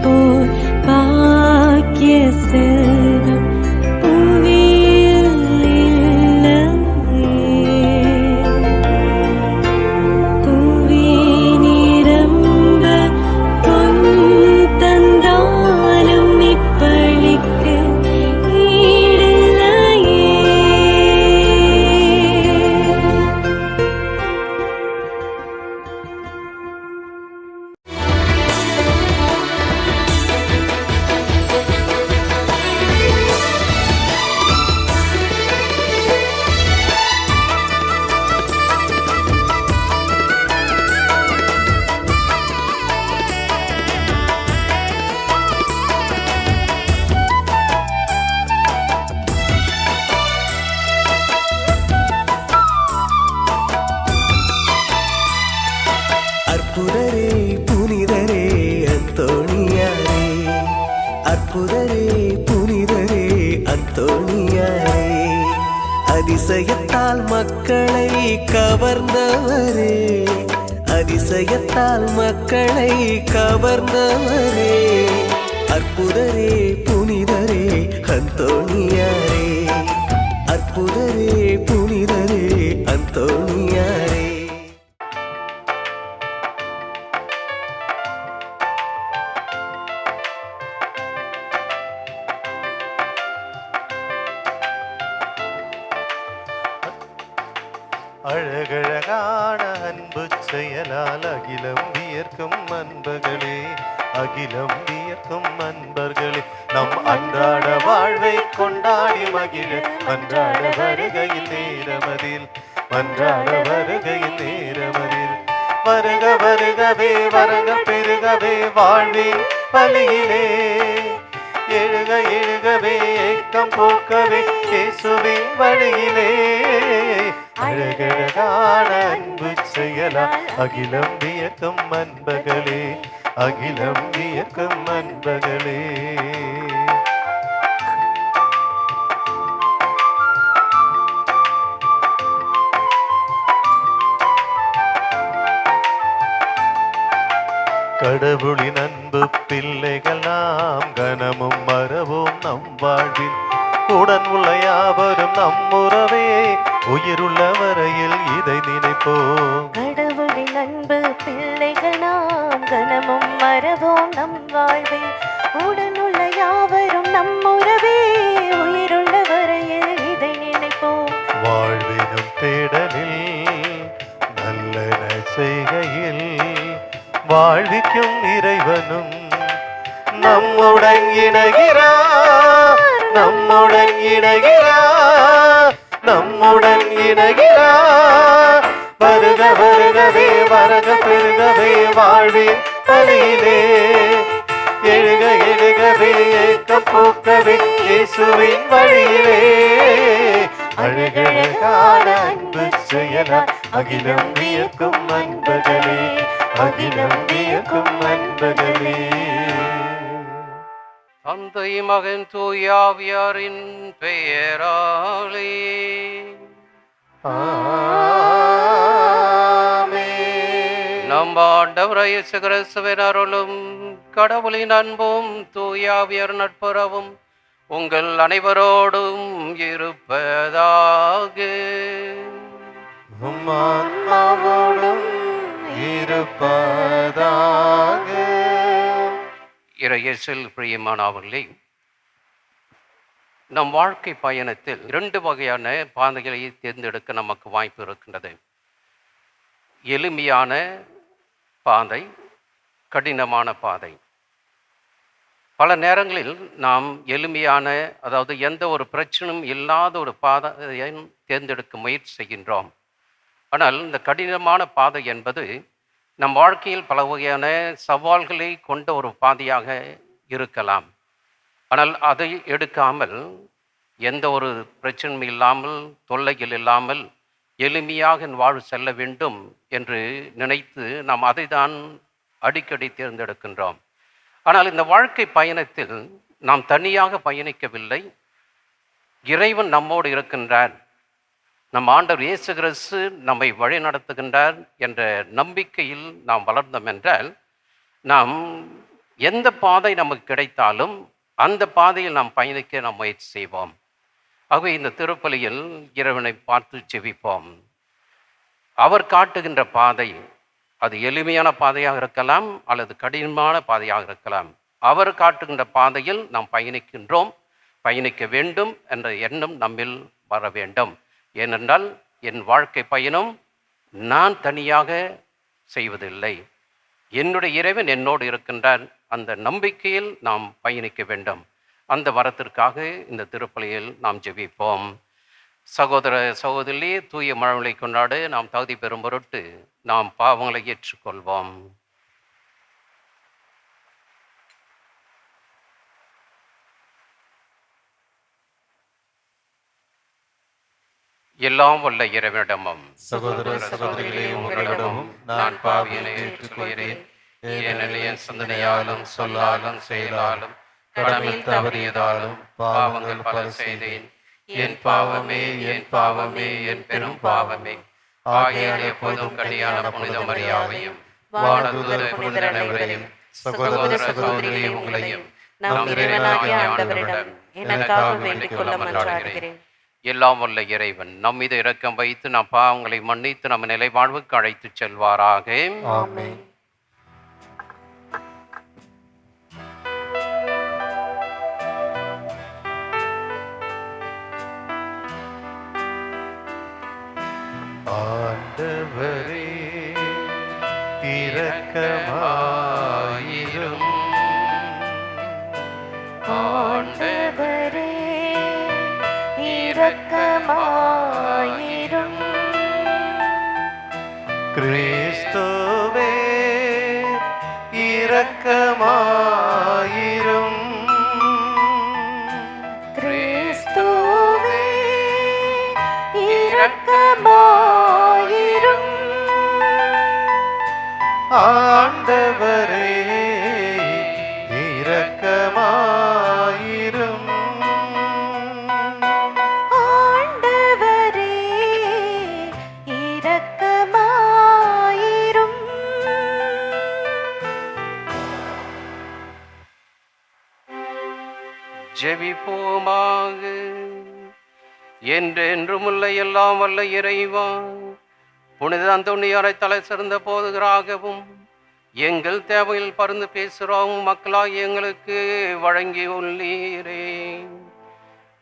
போல் பாக்கிய செல்வம் புவியில் இல்லையே. புவி நிரம்ப பொன் தந்தாலும் இப்பளிக்கு ஈடில்லையே. அற்புதரே புனிதரே அந்தோணியாரே, அற்புதரே புனிதரே அந்தோணியாரே, அதிசயத்தால் மக்களை கவர்ந்தவரே, அதிசயத்தால் மக்களை கவர்ந்தவரே, அற்புதரே புனிதரே அந்தோணியாரே, அற்புதரே புனிதரே அந்தோணியாரே. அழகழகான அன்பு செயலால் அகிலம் வியர்க்கும் அன்பர்களே, அகிலம் வியர்க்கும் அன்பர்களே, நம் அன்றாட வாழ்வை கொண்டாடி மகிழ மன்றாட வருகையில் நேரமதில், மன்றாட வருகையில் நேரமதில், வருக வருகவே வரக பெருகவே வாழ்வின் பலியிலே, எழுக எழுகவே ஏக்கம் போக்கவே இயேசுவின் வழியிலே, அழகழகான அன்பு செயலா அகிலம் வியக்கும் அன்பர்களே, அகிலம் வியக்கும் அன்பர்களே. கடவுளின் அன்பு பிள்ளைகள் நாம் கனமும் மறவோம் நம் வாழ்வில், உடன் உள்ள யாவரும் நம்முறவே உயிருள்ள வரையில் இதை நினைப்போம். கடவுளின் அன்பு பிள்ளைகள் நாம் கனமும் மறவோம் நம் வாழ்வில், உடன் உள்ள யாவரும் நம்முறவே உயிருள்ள வரையில் இதை நினைப்போம். வாழ்வினும் தேடலில் நல்லன செய்கையில் வாழ்விக்கும் இறைவனும் நம்முடன் இணைகிறார், நம்முடன் இணைகிறார், நம்முடன் இணைகிறார். வருக வருகவே வரக பெருகவே வாழ்வின் பலியிலே, எழுக எழுகவே ஏக்கம் போக்கவே இயேசுவின் வழியிலே, அழகழகான அன்பு செயலா அகிலம் வியக்கும் அன்பர்களே, அகிலம் வியக்கும் அன்பர்களே. தந்தை மகன் தூயாவியாரின் பெயராலே ஆமென். நம் ஆண்டவர் இயேசு கிறிஸ்துவின் அருளும் கடவுளின் அன்பும் தூயாவியர் நட்புறவும் உங்கள் அனைவரோடும் இருப்பதாக. உம் ஆன்மாவோடும் இருப்பதாக. இறையேசில் பிரியமானவர்களே, நம் வாழ்க்கை பயணத்தில் 2 வகையான பாதைகளை தேர்ந்தெடுக்க நமக்கு வாய்ப்பு இருக்கின்றது. எளிமையான பாதை, கடினமான பாதை. பல நேரங்களில் நாம் எளிமையான, அதாவது எந்த ஒரு பிரச்சனையும் இல்லாத ஒரு பாதையை தேர்ந்தெடுக்க முயற்சி செய்கின்றோம். ஆனால் இந்த கடினமான பாதை என்பது நம் வாழ்க்கையில் பல வகையான சவால்களை கொண்ட ஒரு பாதையாக இருக்கலாம். ஆனால் அதை எடுக்காமல், எந்த ஒரு பிரச்சனையும் இல்லாமல், தொல்லைகள் இல்லாமல் எளிமையாக வாழ்வு செல்ல வேண்டும் என்று நினைத்து நாம் அதை தான் அடிக்கடி தேர்ந்தெடுக்கின்றோம். ஆனால் இந்த வாழ்க்கை பயணத்தில் நாம் தனியாக பயணிக்கவில்லை, இறைவன் நம்மோடு இருக்கின்றார், நம் ஆண்டவர் இயேசு கிறிஸ்து நம்மை வழி நடத்துகின்றார் என்ற நம்பிக்கையில் நாம் வளர்ந்தோம் என்றால் நாம் எந்த பாதை நமக்கு கிடைத்தாலும் அந்த பாதையில் நாம் பயணிக்க நாம் முயற்சி செய்வோம். ஆகவே இந்த திருப்பலியில் இறைவனை பார்த்து ஜெபிப்போம். அவர் காட்டுகின்ற பாதை அது எளிமையான பாதையாக இருக்கலாம் அல்லது கடினமான பாதையாக இருக்கலாம். அவர் காட்டுகின்ற பாதையில் நாம் பயணிக்க வேண்டும் என்ற எண்ணம் நம்மில் வர வேண்டும். ஏனென்றால் என் வாழ்க்கை பயணம் நான் தனியாக செய்வதில்லை, என்னுடைய இறைவன் என்னோடு இருக்கின்றார். அந்த நம்பிக்கையில் நாம் பயணிக்க வேண்டும். அந்த வரத்திற்காக இந்த திருப்பலியில் நாம் ஜெபிப்போம். சகோதர சகோதரி, தூய மழலை கொண்டாட நாம் தகுதி பெறும் பொருட்டு நாம் பாவங்களை ஏற்றுக்கொள்வோம். எல்லாம் வல்ல இறைவனிடமும் சகோதர சகோதரிகளே, உங்களிடமும் நான் பாவியனை ஏற்றுக்கொள்கிறேன். ஏனெனில் என் சிந்தனையாலும் சொல்லாலும் செயலாலும் கடமையில் தவறியதாலும் பாவங்கள் பல செய்தேன். என் பாவமே, என் பாவமே, என் பெரும் பாவமே. ஆகையால் எப்போதும் கனியான புனித மரியாதையும் வானதூதர் புனிதர் அனைவரையும் சகோதர சகோதரிகளே உங்களையும் நம் இறைவனாகிய ஆண்டவரிடம் எனக்காக வேண்டிக் கொள்ள மன்றாடுகிறேன். எல்லாம் வல்ல இறைவன் நம் மீது இரக்கம் வைத்து நம் பாவங்களை மன்னித்து நம்ம நிலை வாழ்வுக்கு அழைத்து செல்வாராக. ஆமென். ஆண்டவரே இரக்கமாயிரும். ஆண்டவரே இரக்கமாயிரும். கிறிஸ்துவே இரக்கமாயிரும். கிறிஸ்துவே இரக்கமாயிரும். ஆண்டவரே இரக்கமாயிரும். ஆண்டவரே இரக்கமாயிரும். ஜெபிப்போமாக. என்றென்றும் உள்ள எல்லாம் வல்ல இறைவா, புனித அந்தோணியாரை தலை சிறந்த போதுகராகவும் எங்கள் தேவையில் பருந்து பேசுகிறோம் மக்களாக எங்களுக்கு வழங்கி உள்ளீரே.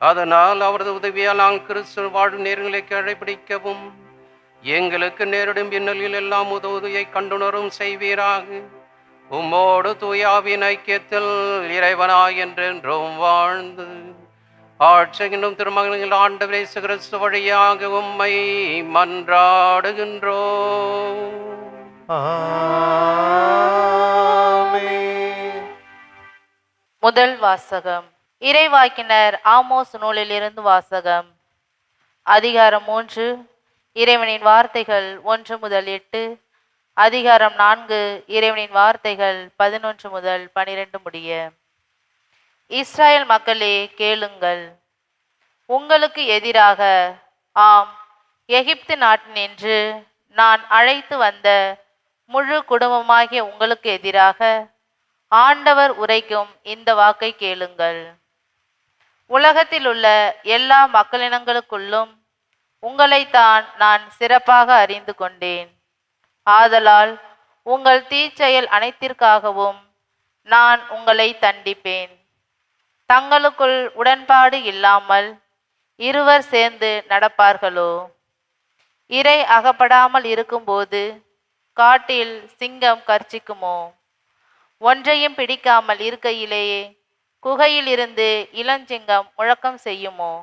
அதனால் அவரது உதவியால் நாங்கள் கிறிஸ்து வாழும் நேர்களை கடைபிடிக்கவும் எங்களுக்கு நேரிடும் பின்னலில் எல்லாம் உதவியை கண்டுணரும் செய்வீராக. உம்மோடு தூயாவின் ஐக்கியத்தில் இறைவனாய் என்றென்றும் வாழ்ந்து ஆட்சியினும் திருமகன்கள் ஆண்டவர் இயேசு கிறிஸ்து வழியாக உம்மை மன்றாடுகின்றோம். ஆமென். முதல் வாசகம். இறைவாக்கினர் ஆமோஸ் நூலிலிருந்து வாசகம். அதிகாரம் 3, இறைவனின் வார்த்தைகள் 1 முதல் 8. அதிகாரம் 4, இறைவனின் வார்த்தைகள் 11 முதல் 12 முடிய. இஸ்ராயேல் மக்களே கேளுங்கள். உங்களுக்கு எதிராக, ஆம் எகிப்து நாட்டினின்று நான் அழைத்து வந்த முழு குடும்பமாகிய உங்களுக்கு எதிராக ஆண்டவர் உரைக்கும் இந்த வாக்கை கேளுங்கள். உலகத்தில் உள்ள எல்லா மக்களினங்களுக்குள்ளும் உங்களைத்தான் நான் சிறப்பாக அறிந்து கொண்டேன். ஆதலால் உங்கள் தீச்செயல் அனைத்திற்காகவும் நான் உங்களை தண்டிப்பேன். தங்களுக்குள் உடன்பாடு இல்லாமல் இருவர் சேர்ந்து நடப்பார்களோ? இரை அகப்படாமல் இருக்கும்போது காட்டில் சிங்கம் கர்ச்சிக்குமோ? ஒன்றையும் பிடிக்காமல் இருக்கையிலேயே குகையில் இருந்து இளஞ்சிங்கம் முழக்கம் செய்யுமோ?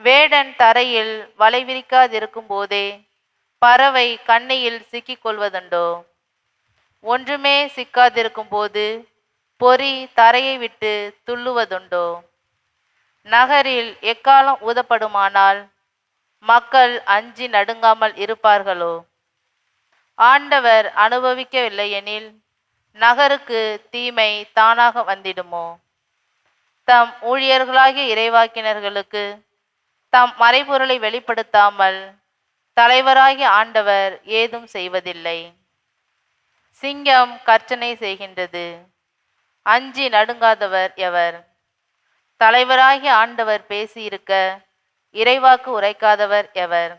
வேடன் தரையில் வலை விரிக்காதிருக்கும் போதே பறவை கண்ணியில் சிக்கிக்கொள்வதுண்டோ? ஒன்றுமே சிக்காதிருக்கும் போது பொறி தரையை விட்டு துள்ளுவதுண்டோ? நகரில் எக்காலம் ஊதப்படுமானால் மக்கள் அஞ்சி நடுங்காமல் இருப்பார்களோ? ஆண்டவர் அனுபவிக்கவில்லை எனில் நகருக்கு தீமை தானாக வந்திடுமோ? தம் ஊழியர்களாகிய இறைவாக்கினர்களுக்கு தம் மறைபொருளை வெளிப்படுத்தாமல் தலைவராகிய ஆண்டவர் ஏதும் செய்வதில்லை. சிங்கம் கர்ச்சனை செய்கின்றது, அஞ்சி நடுங்காதவர் எவர்? தலைவராகிய ஆண்டவர் பேசியிருக்க இறைவாக்கு உரைக்காதவர் எவர்?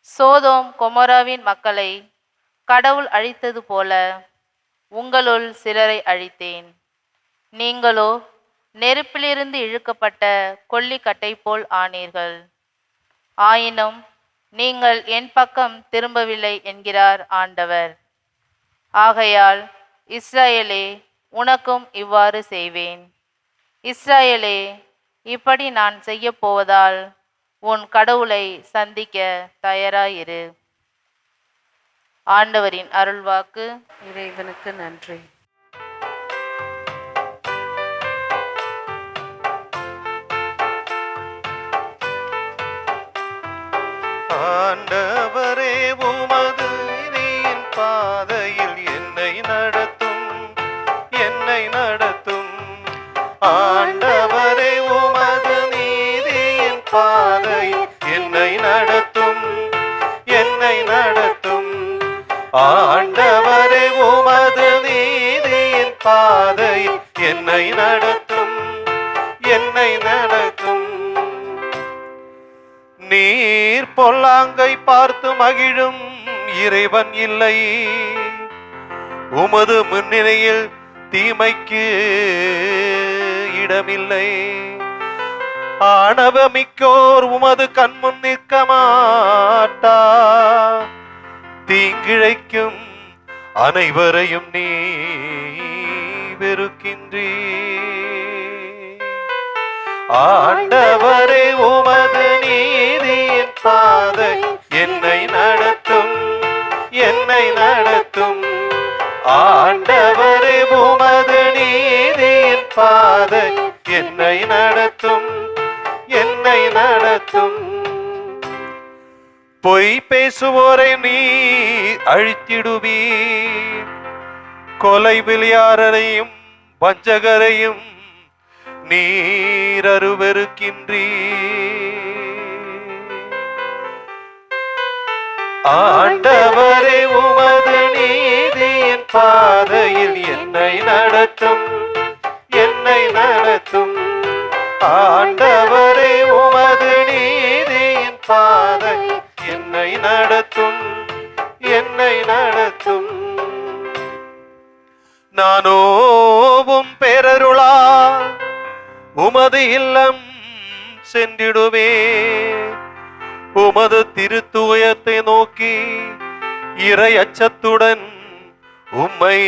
சோதோம் கொமோராவின் மக்களை கடவுள் அழித்தது போல உங்களுள் சிலரை அழித்தேன். நீங்களோ நெருப்பிலிருந்து இழுக்கப்பட்ட கொல்லிக்கட்டை போல் ஆனீர்கள். ஆயினும் நீங்கள் என் பக்கம் திரும்பவில்லை என்கிறார் ஆண்டவர். ஆகையால் இஸ்ராயேலே, உனக்கும் இவ்வாறு செய்வேன். இஸ்ராயேலே, இப்படி நான் செய்ய போவதால் உன் கடவுளை சந்திக்க தயாராயிரு. ஆண்டவரின் அருள்வாக்கு. இறைவனுக்கு நன்றி. ஆண்டவரே உமது நீதியின் பாதையில் என்னை நடத்தும், என்னை நடத்தும். ஆண்டவரே உமது நீதியின் பாதையில் என்னை நடத்தும், என்னை நடத்தும். ஆண்டவரே உமது நீதியின் பாதையில் என்னை நடத்தும், என்னை நடத்தும். நீர் பொல்லாங்கை பார்த்து மகிழும் இறைவன் இல்லை. உமது முன்னிலையில் தீமைக்கு இடமில்லை. ஆணவமிக்கோர் உமது கண்முன் நிற்க மாட்டா. தீங்கிழைக்கும் அனைவரையும் நீ வெறுக்கின்றீ. ஆண்டவரே உமது நீதியின் பாதை என்னை நடத்தும், என்னை நடத்தும். ஆண்டவரே உமது நீதியின் பாதை என்னை நடத்தும், என்னை நடத்தும். பொய் பேசுவோரை நீ அழித்திடுவீர். கொலை விளையாடரையும் வஞ்சகரையும் நீர் அருவருக்கின்றீ. ஆண்டவரே உமது நீதியின் பாதையில் என்னை நடத்தும், என்னை நடத்தும். ஆண்டவரே உமது நீதியின் பாதை என்னை நடத்தும், என்னை நடத்தும். நானோவும் பேரருளால் உமது இல்லம் சென்றிடுவே. உமது திருத்துயத்தை நோக்கி இறை அச்சத்துடன் உம்மை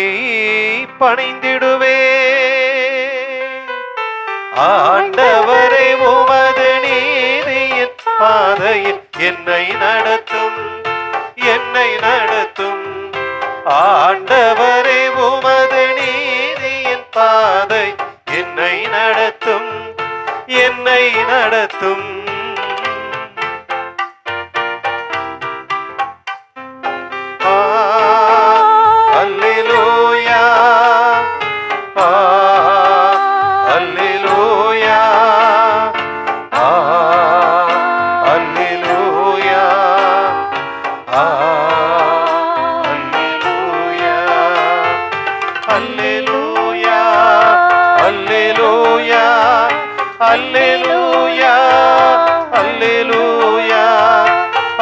பணிந்திடுவே. ஆண்டவரே உமது நீதியின் பாதையில் என்னை நடத்தும், என்னை நடத்தும். ஆண்டவரே உமது நீதியின் பாதை என்னை நடத்தும், என்னை நடத்தும். அல்லேலூயா, அல்லேலூயா, அல்லேலூயா, அல்லேலூயா, அல்லேலூயா, அல்லேலூயா, அல்லேலூயா,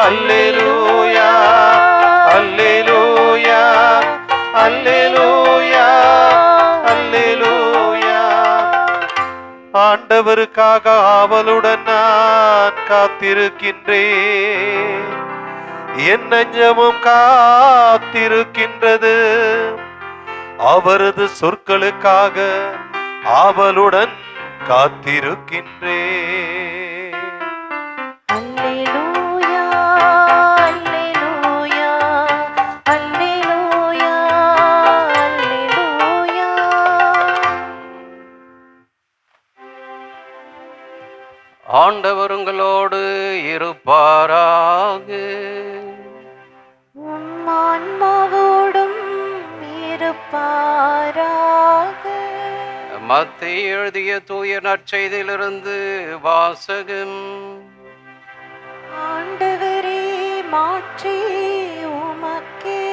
அல்லேலூயா, அல்லேலூயா, அல்லேலூயா, அல்லேலூயா. ஆண்டவருக்காக ஆவலுடன் நான் காத்திருக்கின்றேன். என் நெஞ்சமும் காத்திருக்கின்றது. அவரது சொற்களுக்காக ஆவலுடன் காத்திருக்கின்றேன். அல்லேலூயா, அல்லேலூயா, அல்லேலூயா, அல்லேலூயா. ஆண்டவர் உங்களோடு இருப்பாராக. உம் ஆன்மாவோடும் இருப்பாராக. மத்தேயு எழுதிய தூய நற்செய்தியிலிருந்து வாசகம். ஆண்டவரே, மாற்றி உமக்கே.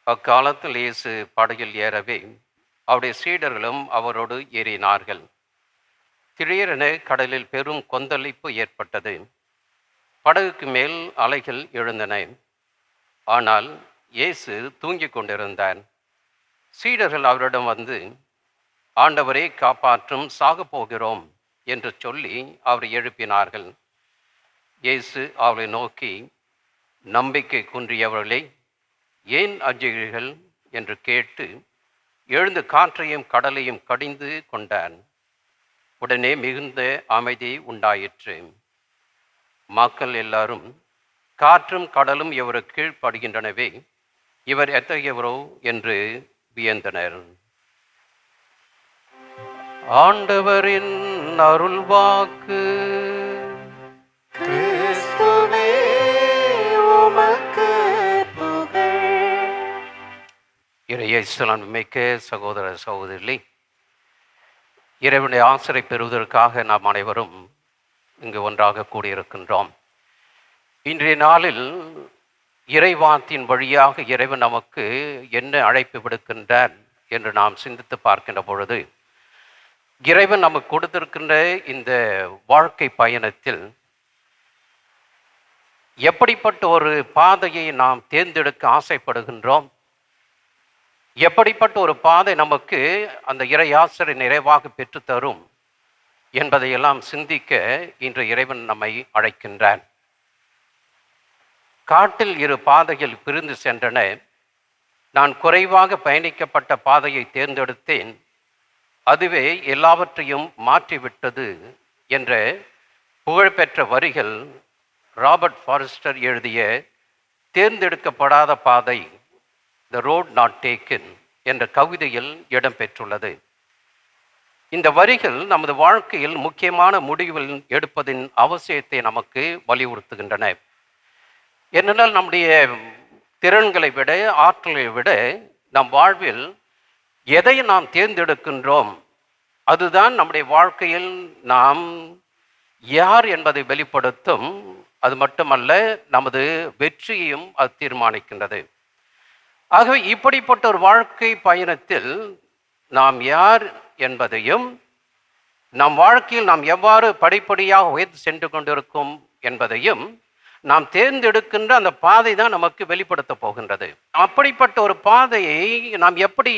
அக்காலத்தில் இயேசு படகில் ஏறவே அவருடைய சீடர்களும் அவரோடு ஏறினார்கள். திடீரென கடலில் பெரும் கொந்தளிப்பு ஏற்பட்டது. படகுக்கு மேல் அலைகள் எழுந்தன. ஆனால் இயேசு தூங்கிக் கொண்டிருந்தார். சீடர்கள் அவரிடம் வந்து, ஆண்டவரே காப்பாற்றும், சாகப் போகிறோம் என்று சொல்லி அவரை எழுப்பினார்கள். இயேசு அவரை நோக்கி, நம்பிக்கை குன்றியவர்களே, ஏன் அஞ்சுகிறீர்கள் என்று கேட்டு எழுந்து காற்றையும் கடலையும் கடிந்து கொண்டார். உடனே மிகுந்த அமைதி உண்டாயிற்று. மக்கள் எல்லாரும் காற்றும் கடலும் இவருக்கு கீழ்ப்படுகின்றனவே, இவர் எத்தகையவரோ என்று வியந்தனர். ஆண்டவரின் அருள்வாக்கு. கிறிஸ்துவே உமக்கு புகழ். இறையேசுவின் மிக்க சகோதர சகோதரி, இறைவனுடைய ஆசிரை பெறுவதற்காக நாம் அனைவரும் இங்கு ஒன்றாக கூடியிருக்கின்றோம். இன்றைய நாளில் இறைவாத்தின் வழியாக இறைவன் நமக்கு என்ன அழைப்பு விடுக்கின்றார் என்று நாம் சிந்தித்து பார்க்கின்ற பொழுது, இறைவன் நமக்கு கொடுத்திருக்கின்ற இந்த வாழ்க்கை பயணத்தில் எப்படிப்பட்ட ஒரு பாதையை நாம் தேர்ந்தெடுக்க ஆசைப்படுகின்றோம், எப்படிப்பட்ட ஒரு பாதை நமக்கு அந்த இறை ஆசிரை நிறைவாக பெற்றுத்தரும் என்பதையெல்லாம் சிந்திக்க இன்று இறைவன் நம்மை அழைக்கின்றான். காட்டில் இரு பாதைகள் பிரிந்து சென்றன. நான் குறைவாக பயணிக்கப்பட்ட பாதையை தேர்ந்தெடுத்தேன், அதுவே எல்லாவற்றையும் மாற்றிவிட்டது என்ற புகழ்பெற்ற வரிகள் ராபர்ட் ஃபாரஸ்டர் எழுதிய தேர்ந்தெடுக்கப்படாத பாதை, த ரோட் நாட் டேக்கன் என்ற கவிதையில் இடம்பெற்றுள்ளது. இந்த வரிகள் நமது வாழ்க்கையில் முக்கியமான முடிவுகள் எடுப்பதின் அவசியத்தை நமக்கு வலியுறுத்துகின்றன. ஏனென்றால் நம்முடைய திறன்களை விட, ஆற்றலை விட நம் வாழ்வில் எதை நாம் தேர்ந்தெடுக்கின்றோம் அதுதான் நம்முடைய வாழ்க்கையில் நாம் யார் என்பதை வெளிப்படுத்தும். அது மட்டுமல்ல, நமது வெற்றியையும் அது தீர்மானிக்கின்றது. ஆகவே இப்படிப்பட்ட ஒரு வாழ்க்கை பயணத்தில் நாம் யார் என்பதையும், நம் வாழ்க்கையில் நாம் எவ்வாறு படிப்படியாக உயர்ந்து சென்று கொண்டிருக்கும் என்பதையும் நாம் தேர்ந்தெடுக்கின்ற அந்த பாதை தான் நமக்கு வெளிப்படுத்த போகின்றது. அப்படிப்பட்ட ஒரு பாதையை நாம் எப்படி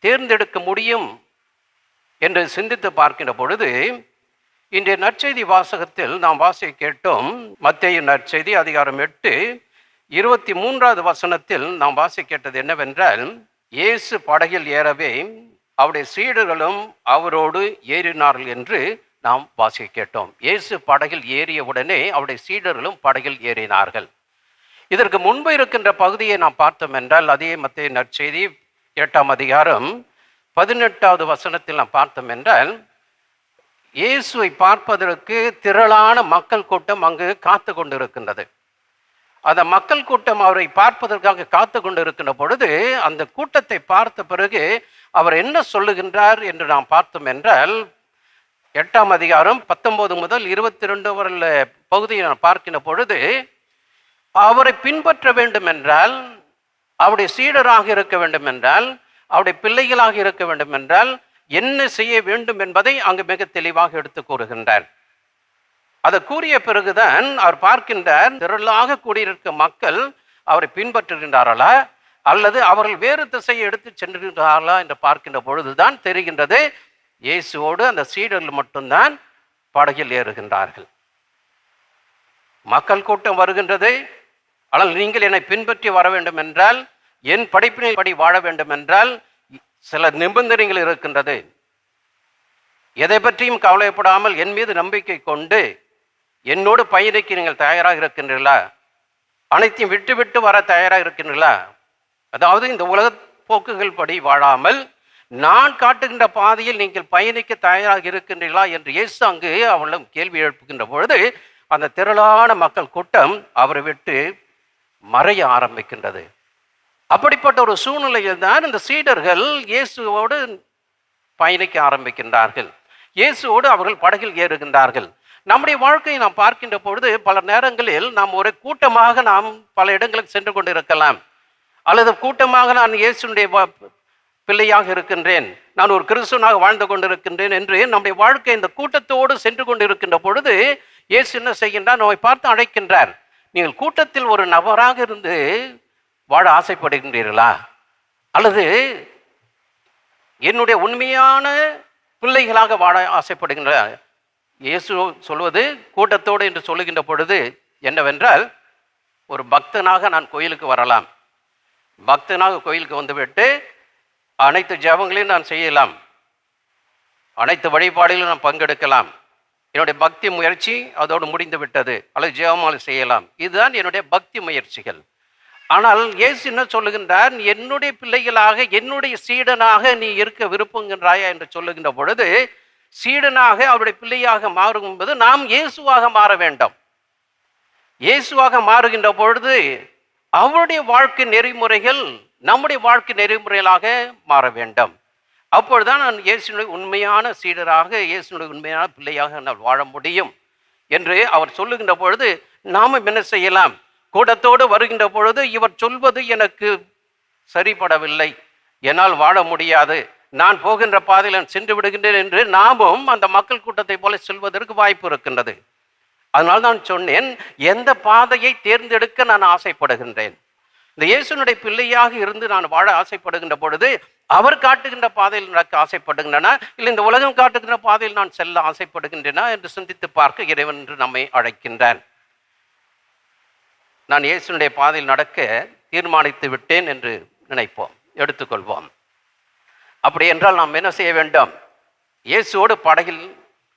தேர்ந்தெடுக்க முடியும் என்று சிந்தித்து பார்க்கின்ற பொழுது, இன்றைய நற்செய்தி வாசகத்தில் நாம் வாசிக்க கேட்டோம். மத்தேயு நற்செய்தி அதிகாரம் 8:23 வசனத்தில் நாம் வாசிக்க கேட்டது என்னவென்றால், இயேசு படகில் ஏறவே அவருடைய சீடர்களும் அவரோடு ஏறினார்கள் என்று நாம் வாசிக்க கேட்டோம். இயேசு படகில் ஏறிய உடனே அவருடைய சீடர்களும் படகில் ஏறினார்கள். இதற்கு முன்பு இருக்கின்ற பகுதியை நாம் பார்த்தோம் என்றால், அதே மத்தேயு நற்செய்தி 8ஆம் அதிகாரம் 18வது வசனத்தில் நாம் பார்த்தோம் என்றால், இயேசுவை பார்ப்பதற்கு திரளான மக்கள் கூட்டம் அங்கு காத்து கொண்டிருக்கின்றது. அந்த மக்கள் கூட்டம் அவரை பார்ப்பதற்காக காத்து கொண்டிருக்கின்ற பொழுது, அந்த கூட்டத்தை பார்த்த பிறகு அவர் என்ன சொல்லுகின்றார் என்று நாம் பார்த்தோம் என்றால், 8ஆம் அதிகாரம் 19 முதல் 22 வரை பகுதியை நான் பார்க்கின்ற பொழுது, அவரை பின்பற்ற வேண்டும் என்றால், அவருடைய சீடராக இருக்க வேண்டும் என்றால், அவருடைய பிள்ளைகளாக இருக்க வேண்டும் என்றால் என்ன செய்ய வேண்டும் என்பதை அங்கு மிக தெளிவாக எடுத்து கூறுகின்றார். அதை கூறிய பிறகுதான் அவர் பார்க்கின்றார், திரளாக கூடியிருக்க மக்கள் அவரை பின்பற்றுகின்றார்களா அல்லது அவர்கள் வேறு திசையை எடுத்து சென்றுகின்றார்களா என்று பார்க்கின்ற பொழுதுதான் தெரிகின்றது, இயேசுவோடு அந்த சீடர்கள் மட்டும்தான் படகில் ஏறுகின்றார்கள். மக்கள் கூட்டம் வருகின்றது. ஆனால் நீங்கள் என்னை பின்பற்றி வர வேண்டும் என்றால், என் படிப்பினைப்படி வாழ வேண்டும் என்றால் சில நிபந்தனைகள் இருக்கின்றது. எதை பற்றியும் கவலைப்படாமல் என் மீது நம்பிக்கை கொண்டு என்னோடு பயணிக்க நீங்கள் தயாராக இருக்கின்றீர்களா? அனைத்தையும் விட்டு விட்டு வர தயாராக இருக்கின்றீர்களா? அதாவது இந்த உலக போக்குகள் படி வாழாமல் நான் காட்டுகின்ற பாதையில் நீங்கள் பயணிக்க தயாராக இருக்கின்றீர்களா என்று இயேசு அங்கு அவளிடம் கேள்வி எழுப்புகின்ற பொழுது, அந்த திரளான மக்கள் கூட்டம் அவரை விட்டு மறைய ஆரம்பிக்கின்றது. அப்படிப்பட்ட ஒரு சூழ்நிலையில் தான் இந்த சீடர்கள் இயேசுவோடு பயணிக்க ஆரம்பிக்கின்றார்கள். இயேசுவோடு அவர்கள் படகில் ஏறுகின்றார்கள். நம்முடைய வாழ்க்கையை நாம் பார்க்கின்ற பொழுது பல நேரங்களில் நாம் ஒரு கூட்டமாக நாம் பல இடங்களுக்கு சென்று கொண்டிருக்கலாம். அல்லது கூட்டமாக நான் இயேசுடைய பிள்ளையாக இருக்கின்றேன், நான் ஒரு கிறிஸ்துவனாக வாழ்ந்து கொண்டிருக்கின்றேன் என்று நம்முடைய வாழ்க்கை இந்த கூட்டத்தோடு சென்று கொண்டிருக்கின்ற பொழுது இயேசு என்ன செய்கின்றார்? நம்மை பார்த்து அழைக்கின்றார். நீங்கள் கூட்டத்தில் ஒரு நபராக இருந்து வாழ ஆசைப்படுகின்றீர்களா? அல்லது என்னுடைய உண்மையான பிள்ளைகளாக வாழ ஆசைப்படுகின்றார்? இயேசு சொல்வது கூட்டத்தோடு என்று சொல்லுகின்ற பொழுது என்னவென்றால், ஒரு பக்தனாக நான் கோயிலுக்கு வரலாம், பக்தனாக கோயிலுக்கு வந்துவிட்டு அனைத்து ஜெபங்களையும் நான் செய்யலாம், அனைத்து வழிபாடுகளிலும் நான் பங்கெடுக்கலாம், என்னுடைய பக்தி முயற்சி அதோடு முடிந்து விட்டது, அல்லது ஜெபமாலை செய்யலாம், இதுதான் என்னுடைய பக்தி முயற்சிகள். ஆனால் இயேசு என்ன சொல்லுகின்றார்? என்னுடைய பிள்ளைகளாக என்னுடைய சீடனாக நீ இருக்க விருப்பங்கின்றாயா என்று சொல்லுகின்ற பொழுது, சீடனாக அவருடைய பிள்ளையாக மாறும் என்பது நாம் இயேசுவாக மாற வேண்டும். இயேசுவாக மாறுகின்ற பொழுது அவருடைய வாழ்க்கை நெறிமுறைகள் நம்முடைய வாழ்க்கை நெறிமுறைகளாக மாற வேண்டும். அப்பொழுதுதான் நான் இயேசுனுடைய உண்மையான சீடராக, இயேசுனுடைய உண்மையான பிள்ளையாக நான் வாழ முடியும் என்று அவர் சொல்லுகின்ற பொழுது நாமும் என்ன செய்யலாம்? கூட்டத்தோடு வருகின்ற பொழுது இவர் சொல்வது எனக்கு சரிபடவில்லை, என்னால் வாழ முடியாது, நான் போகின்ற பாதையில் நான் சென்று விடுகின்றேன் என்று நாமும் அந்த மக்கள் கூட்டத்தை போல செல்வதற்கு வாய்ப்பு இருக்கின்றது. அதனால் நான் சொன்னேன், எந்த பாதையை தேர்ந்தெடுக்க நான் ஆசைப்படுகின்றேன்? இந்த இயேசுனுடைய பிள்ளையாக இருந்து நான் வாழ ஆசைப்படுகின்ற பொழுது அவர் காட்டுகின்ற பாதையில் நடக்க ஆசைப்படுகின்றனா, இல்லை இந்த உலகம் காட்டுகின்ற பாதையில் நான் செல்ல ஆசைப்படுகின்றனா என்று சிந்தித்து பார்க்க இறைவன் என்று நம்மை அழைக்கின்றான். நான் இயேசுனுடைய பாதையில் நடக்க தீர்மானித்து விட்டேன் என்று நினைப்போம், எடுத்துக்கொள்வோம். அப்படி என்றால் நாம் என்ன செய்ய வேண்டும்? இயேசுவோடு படகில்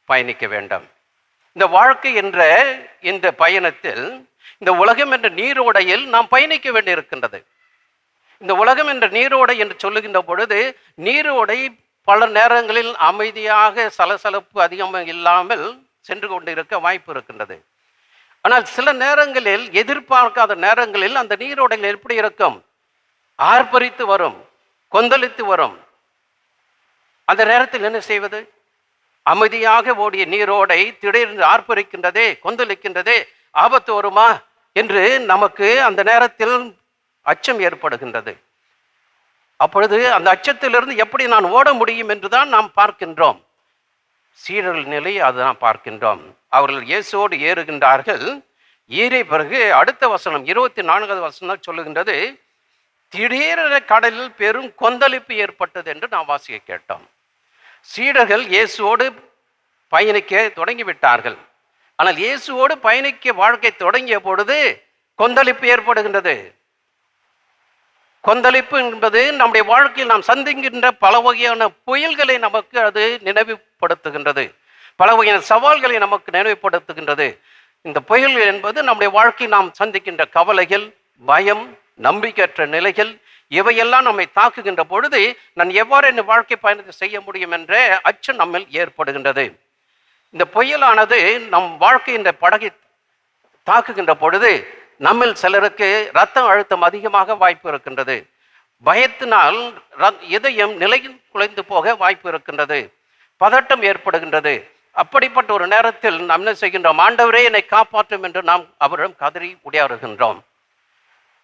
பயணிக்க வேண்டும். இந்த வாழ்க்கை என்ற இந்த பயணத்தில், இந்த உலகம் என்ற நீரோடையில் நாம் பயணிக்க வேண்டியிருக்கின்றது. இந்த உலகம் என்ற நீரோடை என்று சொல்லுகின்ற பொழுது, நீரோடை பல நேரங்களில் அமைதியாக சலசலப்பு அதிகமாக இல்லாமல் சென்று கொண்டிருக்க வாய்ப்பு இருக்கின்றது. ஆனால் சில நேரங்களில், எதிர்பார்க்காத நேரங்களில் அந்த நீரோடைகள் எப்படி இருக்கும்? ஆர்ப்பரித்து வரும், கொந்தளித்து வரும். அந்த நேரத்தில் என்ன செய்வது? அமைதியாக ஓடிய நீரோடை திடீரென்று ஆர்ப்பரிக்கின்றதே, கொந்தளிக்கின்றதே, ஆபத்து வருமா என்று நமக்கு அந்த நேரத்தில் அச்சம் ஏற்படுகின்றது. அப்பொழுது அந்த அச்சத்திலிருந்து எப்படி நான் ஓட முடியும் என்றுதான் நாம் பார்க்கின்றோம். சீடர்கள் நிலை அதுதான் பார்க்கின்றோம். அவர்கள் இயேசுவோடு ஏறுகின்றார்கள். ஏறிய பிறகு அடுத்த வசனம் 24வது வசனம் சொல்லுகின்றது, திடீரென கடலில் பெரும் கொந்தளிப்பு ஏற்பட்டது என்று நாம் வாசிக்க கேட்டோம். சீடர்கள் இயேசுவோடு பயணிக்க தொடங்கிவிட்டார்கள். ஆனால் இயேசுவோடு பயணிக்க வாழ்க்கை தொடங்கிய பொழுது கொந்தளிப்பு ஏற்படுகின்றது. கொந்தளிப்பு என்பது நம்முடைய வாழ்க்கையில் நாம் சந்திக்கின்ற பல வகையான புயல்களை நமக்கு அது நினைவுபடுத்துகின்றது, பல வகையான சவால்களை நமக்கு நினைவுபடுத்துகின்றது. இந்த புயல்கள் என்பது நம்முடைய வாழ்க்கையில் நாம் சந்திக்கின்ற கவலைகள், பயம், நம்பிக்கையற்ற நிலைகள், இவையெல்லாம் நம்மை தாக்குகின்ற பொழுது நான் எவ்வாறு என் வாழ்க்கை பயணத்தை செய்ய முடியும் என்ற அச்சம் நம்மில் ஏற்படுகின்றது. இந்த புயலானது நம் வாழ்க்கை இந்த படகை தாக்குகின்ற பொழுது நம்மில் சிலருக்கு இரத்த அழுத்தம் அதிகமாக வாய்ப்பு இருக்கின்றது. பயத்தினால் இதயம் நிலையில் குலைந்து போக வாய்ப்பு இருக்கின்றது. பதட்டம் ஏற்படுகின்றது. அப்படிப்பட்ட ஒரு நேரத்தில் நாம் என்ன செய்கின்றோம்? ஆண்டவரே என்னை காப்பாற்றும் என்று நாம் அவரிடம் கதறி உடையாறுகின்றோம்.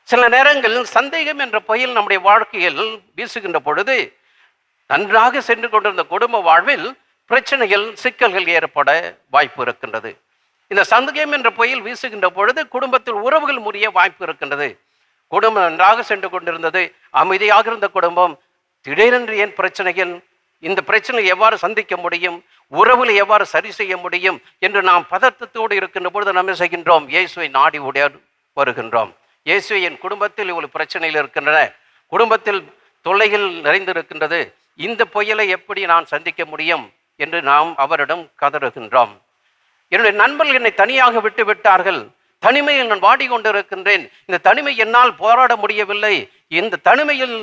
சில நேரங்களில் சந்தேகம் என்ற புயல் நம்முடைய வாழ்க்கையில் வீசுகின்ற பொழுது நன்றாக சென்று கொண்டிருந்த குடும்ப வாழ்வில் பிரச்சனைகள், சிக்கல்கள் ஏற்பட வாய்ப்பு இருக்கின்றது. இந்த சந்தேகம் என்ற புயல் வீசுகின்ற பொழுது குடும்பத்தில் உறவுகள் முறிய வாய்ப்பு இருக்கின்றது. குடும்பம் நன்றாக சென்று கொண்டிருந்தது, அமைதியாக இருந்த குடும்பம் திடீரென்று ஏன் பிரச்சனைகள், இந்த பிரச்சனையை எவ்வாறு சந்திக்க முடியும், உறவுகளை எவ்வாறு சரி செய்ய முடியும் என்று நாம் பதட்டத்தோடு இருக்கின்ற பொழுது நம்ம செய்கின்றோம், இயேசுவை நாடி வருகின்றோம். இயேசுவை, என் குடும்பத்தில் இவ்வளவு பிரச்சனைகள் இருக்கின்றன, குடும்பத்தில் தொல்லைகள் நிறைந்திருக்கின்றது, இந்த புயலை எப்படி நான் சந்திக்க முடியும் என்று நாம் அவரிடம் கதறுகின்றோம். என்னுடைய நண்பர்கள் என்னை தனியாக விட்டு விட்டார்கள், தனிமையில் நான் வாடிக்கொண்டிருக்கின்றேன், இந்த தனிமை என்னால் போராட முடியவில்லை, இந்த தனிமையில்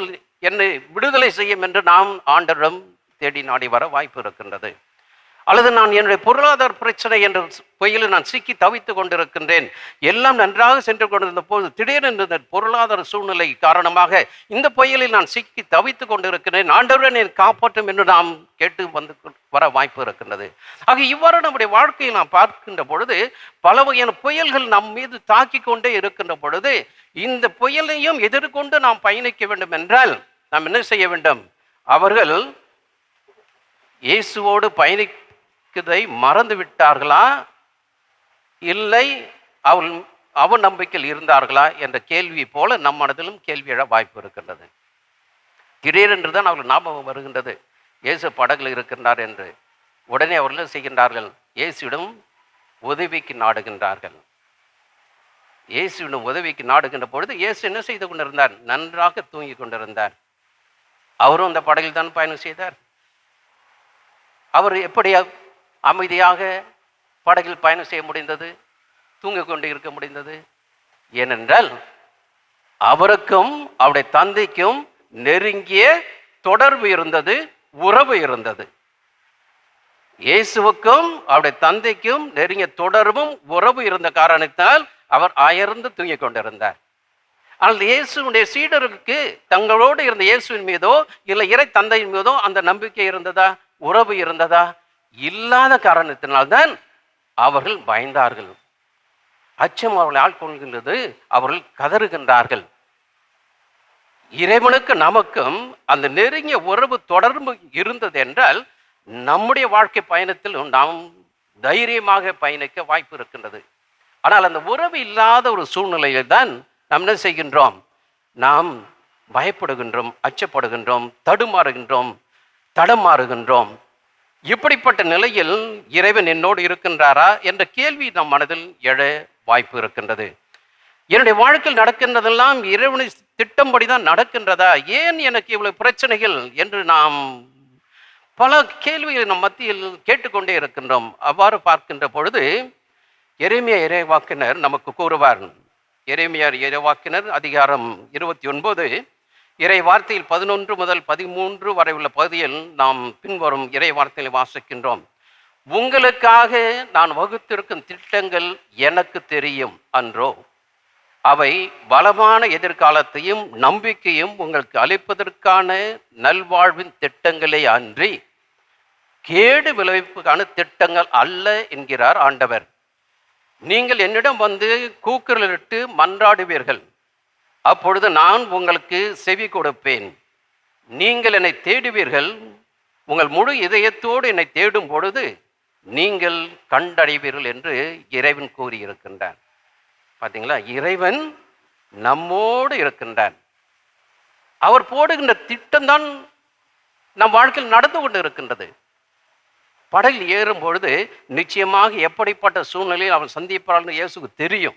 என்னை விடுதலை செய்யும் என்று நாம் ஆண்டவரிடம் தேடி நாடி வர வாய்ப்பு இருக்கின்றது. அல்லது நான் என்னுடைய பொருளாதார பிரச்சனை என்ற புயலில் நான் சிக்கி தவித்து கொண்டிருக்கின்றேன், எல்லாம் நன்றாக சென்று கொண்டிருந்த போது திடீரென்று இந்த பொருளாதார சூழ்நிலை காரணமாக இந்த புயலில் நான் சிக்கி தவித்து கொண்டிருக்கிறேன், ஆண்டவரே என்னை காப்பாற்றும் என்று நாம் கேட்டு வந்து வர வாய்ப்பு இருக்கின்றது. ஆக இவ்வாறு நம்முடைய வாழ்க்கையை நாம் பார்க்கின்ற பொழுது பல வகையான புயல்கள் நம் மீது தாக்கி கொண்டே இருக்கின்ற பொழுது இந்த புயலையும் எதிர்கொண்டு நாம் பயணிக்க வேண்டும் என்றால் நாம் என்ன செய்ய வேண்டும்? அவர்கள் இயேசுவோடு பயணிக்கதை மறந்து விட்டார்களா, இல்லை அவநம்பிக்கையில் இருந்தார்களா என்ற கேள்வி போல நம் மனதிலும் கேள்வி எழ வாய்ப்பு இருக்கின்றது. திடீரென்று தான் அவர்கள் ஞாபகம் வருகின்றது, இயேசு படகில் இருக்கின்றார் என்று. உடனே அவர்கள் செய்கின்றார்கள், இயேசுவிடம் உதவிக்கு நாடுகின்றார்கள். இயேசுவிடம் உதவிக்கு நாடுகின்ற பொழுது இயேசு என்ன செய்து கொண்டிருந்தார்? நன்றாக தூங்கி கொண்டிருந்தார். அவரும் அந்த படகில் தான் பயணம் செய்தார். அவர் எப்படி அமைதியாக படகில் பயணம் செய்ய முடிந்தது, தூங்கிக் கொண்டு இருக்க முடிந்தது? ஏனென்றால் அவருக்கும் அவருடைய தந்தைக்கும் நெருங்கிய தொடர்பு இருந்தது, உறவு இருந்தது. இயேசுவுக்கும் அவருடைய தந்தைக்கும் நெருங்கிய தொடர்பும் உறவு இருந்த காரணத்தால் அவர் அயர்ந்து தூங்கிக் கொண்டிருந்தார். ஆனால் இயேசுடைய சீடருக்கு தங்களோடு இருந்த இயேசுவின் மீதோ இல்லை இறை தந்தையின் மீதோ அந்த நம்பிக்கை இருந்ததா, உறவு இருந்ததா? இல்லாத காரணத்தினால்தான் அவர்கள் பயந்தார்கள். அச்சம் அவர்களை ஆட்கொள்கின்றது, அவர்கள் கதறுகின்றார்கள். இறைவனுக்கு நமக்கும் அந்த நெருங்கிய உறவு தொடர்பு இருந்தது என்றால் நம்முடைய வாழ்க்கை பயணத்தில் நாம் தைரியமாக பயணிக்க வாய்ப்பு இருக்கின்றது. ஆனால் அந்த உறவு இல்லாத ஒரு சூழ்நிலையில் தான் நாம் என்ன செய்கின்றோம்? நாம் பயப்படுகின்றோம், அச்சப்படுகின்றோம், தடமாறுகின்றோம். இப்படிப்பட்ட நிலையில் இறைவன் என்னோடு இருக்கின்றாரா என்ற கேள்வி நம் மனதில் எழ வாய்ப்பு இருக்கின்றது. என்னுடைய வாழ்க்கையில் நடக்கின்றதெல்லாம் இறைவனை திட்டம்படி தான் நடக்கின்றதா? ஏன் எனக்கு இவ்வளவு பிரச்சனைகள் என்று நாம் பல கேள்விகளை நம் மத்தியில் கேட்டுக்கொண்டே இருக்கின்றோம். அவ்வாறு பார்க்கின்ற பொழுது எரேமியா இறைவாக்கினர் நமக்கு கூறுவார். எரேமியா இறைவாக்கினர் அதிகாரம் 29 இறை வார்த்தையில் 11 முதல் 13 வரை உள்ள பகுதியில் நாம் பின்வரும் இறை வார்த்தையை வாசிக்கின்றோம். உங்களுக்காக நான் வகுத்திருக்கும் திட்டங்கள் எனக்கு தெரியும் அன்றோ, அவை பலமான எதிர்காலத்தையும் நம்பிக்கையும் உங்களுக்கு அளிப்பதற்கான நல்வாழ்வின் திட்டங்களே அன்றி கேடு விளைவிப்புக்கான திட்டங்கள் அல்ல என்கிறார் ஆண்டவர். நீங்கள் என்னிடம் வந்து கூக்குரலிட்டு மன்றாடுவீர்கள், அப்பொழுது நான் உங்களுக்கு செவி கொடுப்பேன். நீங்கள் என்னை தேடுவீர்கள், உங்கள் முழு இதயத்தோடு என்னை தேடும் பொழுது நீங்கள் கண்டடைவீர்கள் என்று இறைவன் கூறியிருக்கின்றார். பார்த்தீங்களா? இறைவன் நம்மோடு இருக்கின்றார். அவர் போடுகின்ற திட்டம்தான் நம் வாழ்க்கையில் நடந்து கொண்டு இருக்கின்றது. படகில் ஏறும் பொழுது நிச்சயமாக எப்படிப்பட்ட சூழ்நிலையில் அவன் சந்திப்பார்னு இயேசுக்கு தெரியும்,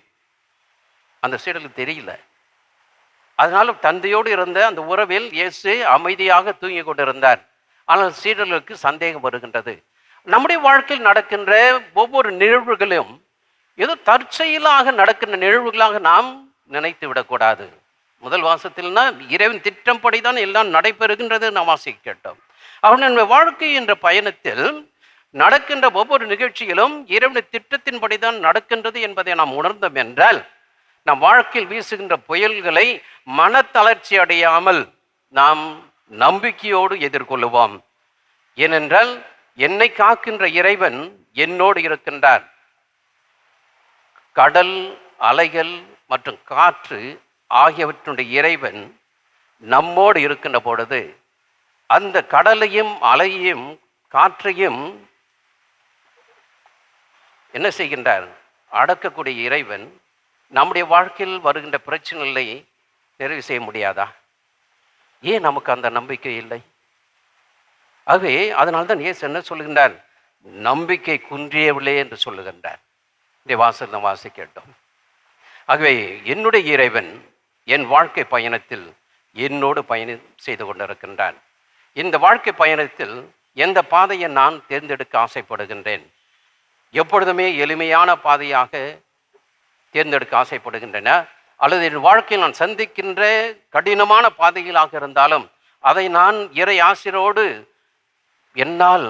அந்த சீடர்களுக்கு தெரியல. அதனால தந்தையோடு இருந்த அந்த உறவில் இயேசு அமைதியாக தூங்கி கொண்டிருந்தார். ஆனால் சீடர்களுக்கு சந்தேகம் வருகின்றது. நம்முடைய வாழ்க்கையில் நடக்கின்ற ஒவ்வொரு நிகழ்வுகளும் ஏதோ தற்செயலாக நடக்கின்ற நிகழ்வுகளாக நாம் நினைத்து விடக்கூடாது. முதல் வாசத்தில்னா இறைவன் திட்டப்படி தான் எல்லாம் நடைபெறுகின்றது நாம் வாசிக்க கேட்டோம். அவனுடைய வாழ்க்கை என்ற பயணத்தில் நடக்கின்ற ஒவ்வொரு நிகழ்ச்சியிலும் இறைவனுடைய திட்டத்தின்படி தான் நடக்கின்றது என்பதை நாம் உணர்ந்தோம் என்றால் நம் வாழ்க்கையில் வீசுகின்ற புயல்களை மனத்தளர்ச்சி அடையாமல் நாம் நம்பிக்கையோடு எதிர்கொள்ளுவோம். ஏனென்றால் என்னை காக்கின்ற இறைவன் என்னோடு இருக்கின்றார். கடல், அலைகள் மற்றும் காற்று ஆகியவற்றுடைய இறைவன் நம்மோடு இருக்கின்ற பொழுது அந்த கடலையும் அலையையும் காற்றையும் என்ன செய்கின்றார்? அடக்கக்கூடிய இறைவன் நம்முடைய வாழ்க்கையில் வருகின்ற பிரச்சனைகளை நிறைவு செய்ய முடியாதா? ஏன் நமக்கு அந்த நம்பிக்கை இல்லை? ஆகவே அதனால்தான் இயேசு என்ன சொல்லுகின்றார்? நம்பிக்கை குன்றியவில்லை என்று சொல்லுகின்றார். இந்த வாசல் வாசி கேட்டோம். ஆகவே என்னுடைய இறைவன் என் வாழ்க்கை பயணத்தில் என்னோடு பயணம் செய்து கொண்டிருக்கின்றான். இந்த வாழ்க்கை பயணத்தில் எந்த பாதையை நான் தேர்ந்தெடுக்க ஆசைப்படுகின்றேன்? எப்பொழுதுமே எளிமையான பாதையாக தேர்ந்தெடுக்க ஆசைப்படுகின்றன, அல்லது என் வாழ்க்கையில் நான் சந்திக்கின்ற கடினமான பாதைகளாக இருந்தாலும் அதை நான் இறை ஆசிரோடு என்னால்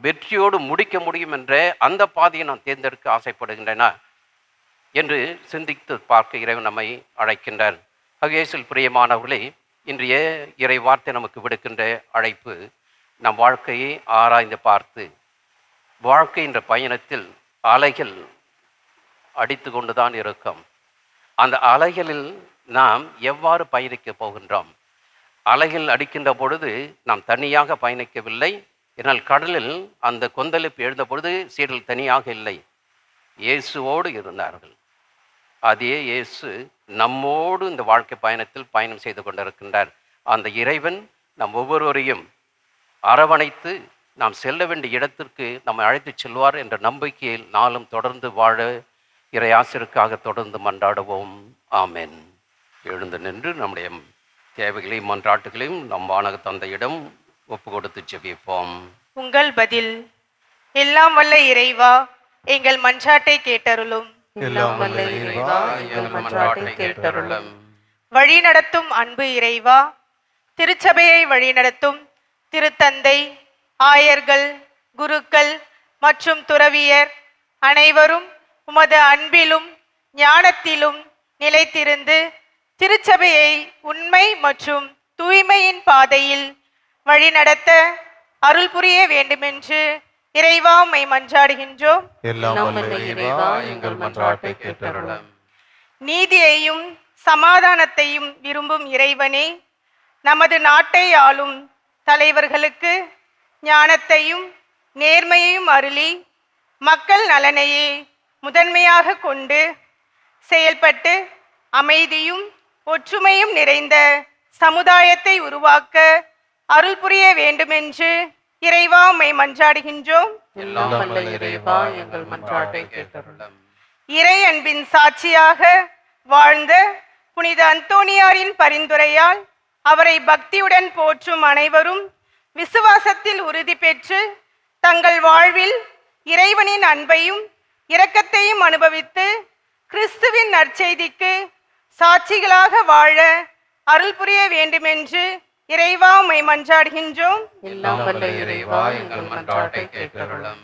வெற்றியோடு முடிக்க முடியும் என்ற அந்த பாதையை நான் தேர்ந்தெடுக்க ஆசைப்படுகின்றன என்று சிந்தித்து பார்க்க இறைவன் நம்மை அழைக்கின்றார். இயேசுவில் பிரியமானவர்களே, இன்றைய இறை வார்த்தை நமக்கு விடுக்கின்ற அழைப்பு நம் வாழ்க்கையை ஆராய்ந்து பார்த்து வாழ்க்கை என்ற பயணத்தில் அலைகள் அடித்து கொண்டுதான் இருக்கும். அந்த அலைகளில் நாம் எவ்வாறு பயணிக்கப் போகின்றோம்? அலைகள் அடிக்கின்ற பொழுது நாம் தனியாக பயணிக்கவில்லை. ஏனால் கடலில் அந்த கொந்தளிப்பு எழுந்த பொழுது சீடர்கள் தனியாக இல்லை, இயேசுவோடு இருந்தார்கள். அதே இயேசு நம்மோடு இந்த வாழ்க்கை பயணத்தில் பயணம் செய்து கொண்டிருக்கின்றார். அந்த இறைவன் நம் ஒவ்வொருவரையும் அரவணைத்து நாம் செல்ல வேண்டிய இடத்திற்கு நம்மை அழைத்துச் செல்வார் என்ற நம்பிக்கையில் நாளும் தொடர்ந்து வாழ இறையாசிற்காக தொடர்ந்து மன்றாடுவோம். ஆமென். எழுந்து நின்று நம்முடைய தேவைகளையும் மன்றாட்டுகளையும் நம் வானக தந்தையிடம் ஒப்பு கொடுத்து ஜெபிப்போம். உங்கள் பதில். எல்லாம் வல்ல இறைவா, எங்கள் மன்றாட்டை கேட்டருளும். எல்லாம் வல்ல இறைவா, எங்கள் மன்றாட்டை கேட்டருளும். வழி நடத்தும் அன்பு இறைவா, திருச்சபையை வழிநடத்தும் திருத்தந்தை, ஆயர்கள், குருக்கள் மற்றும் துறவியர் அனைவரும் உமது அன்பிலும் ஞானத்திலும் நிலைத்திருந்து திருச்சபையை உண்மை மற்றும் தூய்மையின் பாதையில் வழிநடத்த அருள் புரிய வேண்டுமென்று இறைவா உம்மை மன்றாடுகின்றோம். எல்லாம் வல்ல இறைவா, எங்கள் மன்றாட்டை கேட்டருளும். நீதியையும் சமாதானத்தையும் விரும்பும் இறைவனே, நமது நாட்டை ஆளும் தலைவர்களுக்கு ஞானத்தையும் நேர்மையையும் அருளி மக்கள் நலனையே முதன்மையாக கொண்டு செயல்பட்டு அமைதியும் ஒற்றுமையும் நிறைந்த சமுதாயத்தை உருவாக்க அருள் புரிய வேண்டுமென்று இறைவா உம்மை மன்றாடுகின்றோம். எல்லாம் வல்ல இறைவா, எங்கள் மன்றாட்டை கேட்டருளும். இறை அன்பின் சாட்சியாக வாழ்ந்த புனித அந்தோனியாரின் பரிந்துரையால் அவரை பக்தியுடன் போற்றும் அனைவரும் விசுவாசத்தில் உறுதி பெற்று தங்கள் வாழ்வில் இறைவனின் அன்பையும் இரக்கத்தையும் அனுபவித்து கிறிஸ்துவின் நற்செய்திக்கு சாட்சிகளாக வாழ அருள் புரிய வேண்டுமென்று இறைவா உம்மை மன்றாடுகின்றோம். எல்லாம் வல்ல இறைவா, எங்கள் மன்றாட்டை கேட்டருளும்.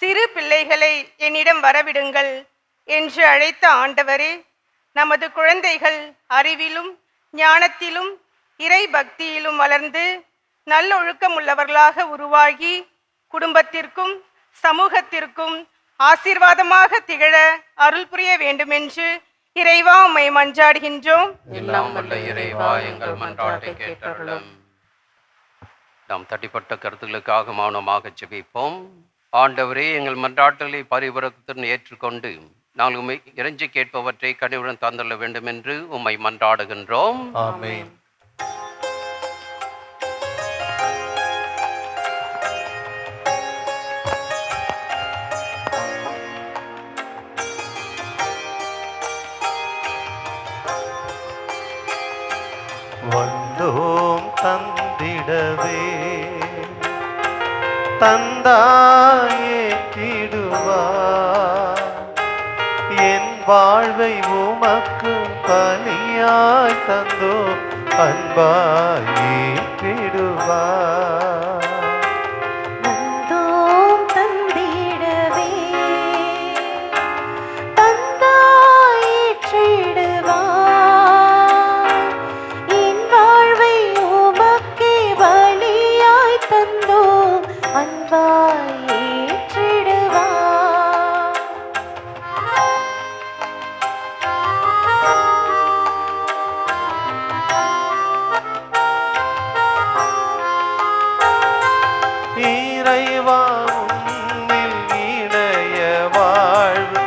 சிறு பிள்ளைகளை என்னிடம் வரவிடுங்கள் என்று அழைத்த ஆண்டவரே, நமது குழந்தைகள் அறிவிலும் ஞானத்திலும் இறை பக்தியிலும் வளர்ந்து நல்லொழுக்கம் உள்ளவர்களாக உருவாகி குடும்பத்திற்கும் சமூகத்திற்கும் ஆசீர்வாதமாக திகழ அருள் புரிய வேண்டுமென்று இறைவா உம்மை மன்றாடுகின்றோம். எல்லாம் வல்ல இறைவா, எங்கள் மன்றாட்டை கேட்டருளும். நாம் தட்டிப்பட்ட கருத்துக்களுக்காக மௌனமாக ஜெபிப்போம். ஆண்டவரே, எங்கள் மன்றாட்டுகளை பரிபூரணத்துடன் ஏற்றுக்கொண்டு நாங்கள் உம்மை இறைஞ்சி கேட்பவற்றை கனிவுடன் தந்துள்ள வேண்டும் என்று உம்மை மன்றாடுகின்றோம். ஆமென். வந்தோம் தந்திடவே தந்தாயேற்றிடுவார் என் வாழ்வை உமக்கு பலியாய் தந்தோம் அன்பாய் ஏற்றிடுவார். வந்தோம் தந்திடவே தந்தாயிற்றிடுவார் என் வாழ்வை உமக்கே பலியாய் தந்தோம் அன்பாய் ஏற்றிடுவார். இறைவா உன்னில் இணைய வாழ்வு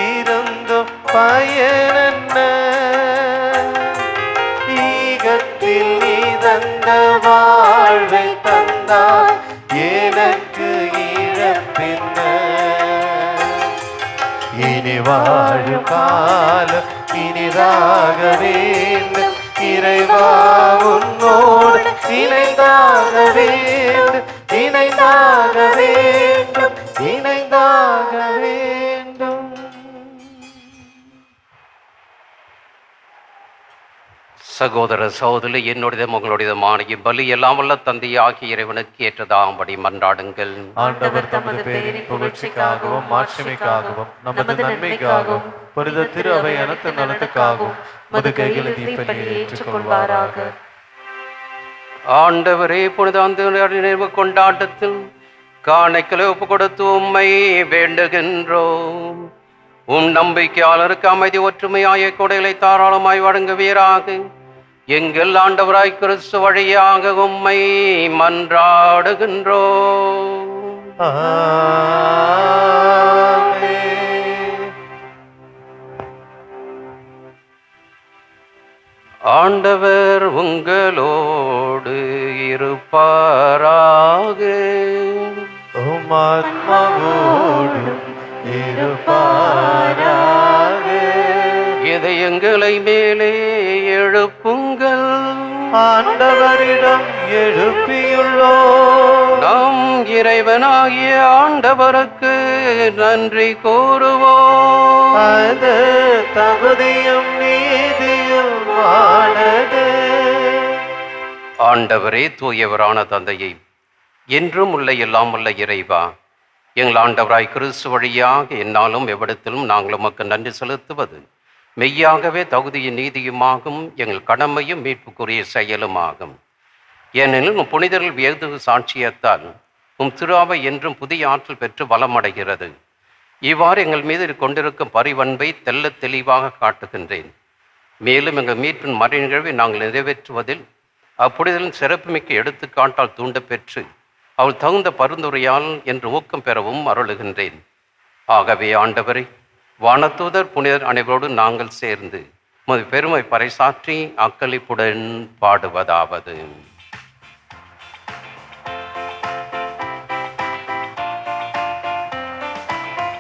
இருந்தும் பயனென்ன, ஈகத்தில் நீ தந்த வாழ்வை தந்தாய் எனக்கு இழப்பென்ன. இனி வாழும் காலம் இனிதாக வேண்டும், இறைவா உன்னோடு இணைந்தாக வேண்டும், இணைந்தாக வேண்டும், இணைந்தாக வேண்டும். சகோதர சகோதரி, என்னுடையதும் உங்களுடையதுமான இப்பலி எல்லாம் வல்ல தந்தையாகிய இறைவனுக்கு ஏற்றதாகும்படி மன்றாடுங்கள். ஆண்டவர் தமது பேரின் புகழ்ச்சிக்காகவும் மாட்சிமைக்காகவும் நமது நன்மைக்காகவும் புனித திரு அவை அனைத்து நலத்துக்காகவும் மது கைகளில் தீப்பலியை ஏற்றுக்கொள்வாராக. ஆண்டவரே, புனித அந்தோனியார் நினைவு கொண்டாட்டத்தில் காணிக்கைகளை ஒப்பு கொடுத்து உம்மை வேண்டுகின்றோம். உம் நம்பிக்கையாளருக்கு அமைதி ஒற்றுமையாய கொடைகளை தாராளமாய் வழங்குவீராக. எங்கள் ஆண்டவராய் கிறிஸ்து வழியாக உம்மை மன்றாடுகின்றோம். ஆண்டவர் உங்களோடு இருப்பாராக. ஆத்மாவோடும் இருப்பாராக. இதயங்களை மேலே எழுப்புங்கள். ஆண்டவரிடம் எழுப்பியுள்ளோம். நம் இறைவனாகிய ஆண்டவருக்கு நன்றி கூறுவோம். அது தகுதியும் நீதியும் ஆனது. ஆண்டவரே, தூயவரான தந்தையை, என்றும் உள்ள எல்லாம் உள்ள இறைவா, எங்கள் ஆண்டவராய் கிறிஸ்து வழியாக என்னாலும் எவ்விடத்திலும் நாங்கள் உமக்கு நன்றி செலுத்துவது மெய்யாகவே தகுதியும் நீதியுமாகும், எங்கள் கடமையும் மீட்புக்குரிய செயலுமாகும். ஏனெனில் உம் புனிதர்கள் வேது சாட்சியத்தால் உம் திருவாவை என்றும் புதிய ஆற்றல் பெற்று வளமடைகிறது. இவ்வாறு எங்கள் மீது கொண்டிருக்கும் பரிவன்பை தெள்ளத் தெளிவாக காட்டுகின்றேன். மேலும் எங்கள் மீட்பின் மறை நிகழ்வை நாங்கள் நிறைவேற்றுவதில் அப்புனிதலின் சிறப்புமிக்க எடுத்துக்காட்டால் தூண்ட பெற்று அவள் தகுந்த பரிந்துரையால் என்று ஊக்கம் பெறவும் அருளுகின்றேன். ஆகவே ஆண்டவரை, வானதூதர் புனிதர் அனைவரோடு நாங்கள் சேர்ந்து உமது பெருமை பறைசாற்றி அக்களிப்புடன் பாடுவதாவது: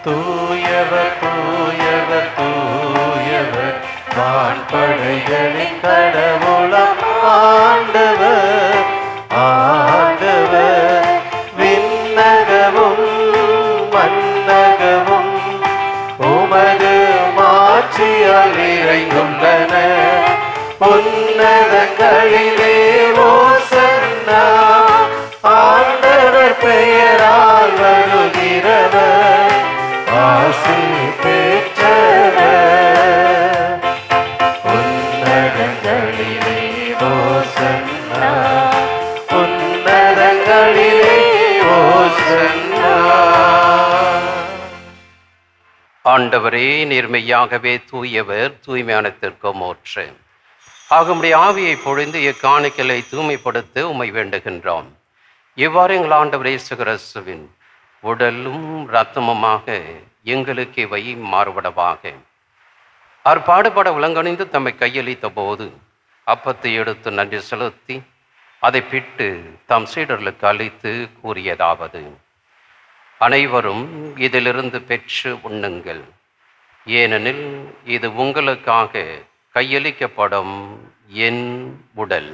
தூயவர் தூயவர் தூயவர் வான்படைகளின் கடவுளம் ஆண்டவர். ஆண்டவர் விண்ணகமும் மண்ணகமும் உமது மாட்சியால் நிறைந்துள்ளன. உன்னதங்களிலே ஓசன்னா. ஆண்டவர் பெயரால் வருகிறவர் ஆசி பெற்றவர். உன்னதங்களிலே ஓசன்னா. உன்னதங்களிலே ஓசன்னா. ஆண்டவரே, நேர்மையாகவே தூயவர், தூய்மையானத்திற்கும் ஊற்று. ஆகும்படி ஆவியை பொழிந்து இக்காணிக்கலை தூய்மைப்படுத்த உம்மை வேண்டுகின்றோம். இவ்வாறு எங்கள் ஆண்டவர் இயேசு கிறிஸ்துவின் உடலும் இரத்தமுமாக எங்களுக்கு இவை மாறுபடவாக. அவர் பாடுபட விலங்கணிந்து தம்மை கையளித்த போது அப்பத்தை எடுத்து நன்றி செலுத்தி அதை பிட்டு தம் சீடர்களுக்கு அளித்து கூறியதாவது: அனைவரும் இதிலிருந்து பெற்று உண்ணுங்கள். ஏனெனில் இது உங்களுக்காக கையளிக்கப்படும் என் உடல்.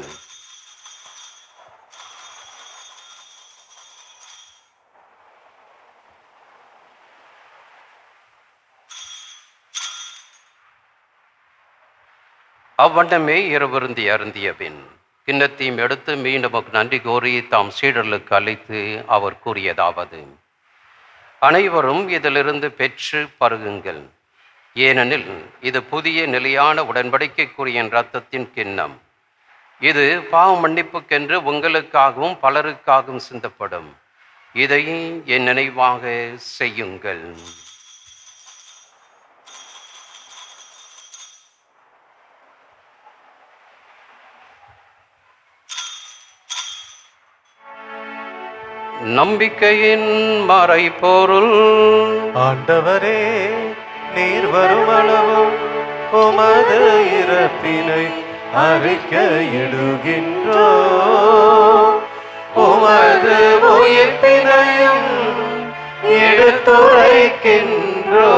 அவ்வண்ணமே இரவிருந்தி அருந்திய பின் கிண்ணத்தையும் எடுத்து மீண்டும் நன்றி கோரி தாம் சீடர்களுக்கு அளித்து அவர் கூறியதாவது: அனைவரும் இதிலிருந்து பெற்று பருகுங்கள். ஏனெனில் இது புதிய நிலையான உடன்படிக்கைக்குரிய என் இரத்தத்தின் கிண்ணம். இது பாவ மன்னிப்புக்கென்று உங்களுக்காகவும் பலருக்காகவும் சிந்தப்படும். இதை என் நினைவாக செய்யுங்கள். நம்பிக்கையின் மறைபொருள். ஆண்டவரே, நீர் வருமளவும் உமது இறப்பினை அறிக்கையிடுகின்றோ. உமது உயிர்ப்பினையும் எடுத்துரைக்கின்றோ.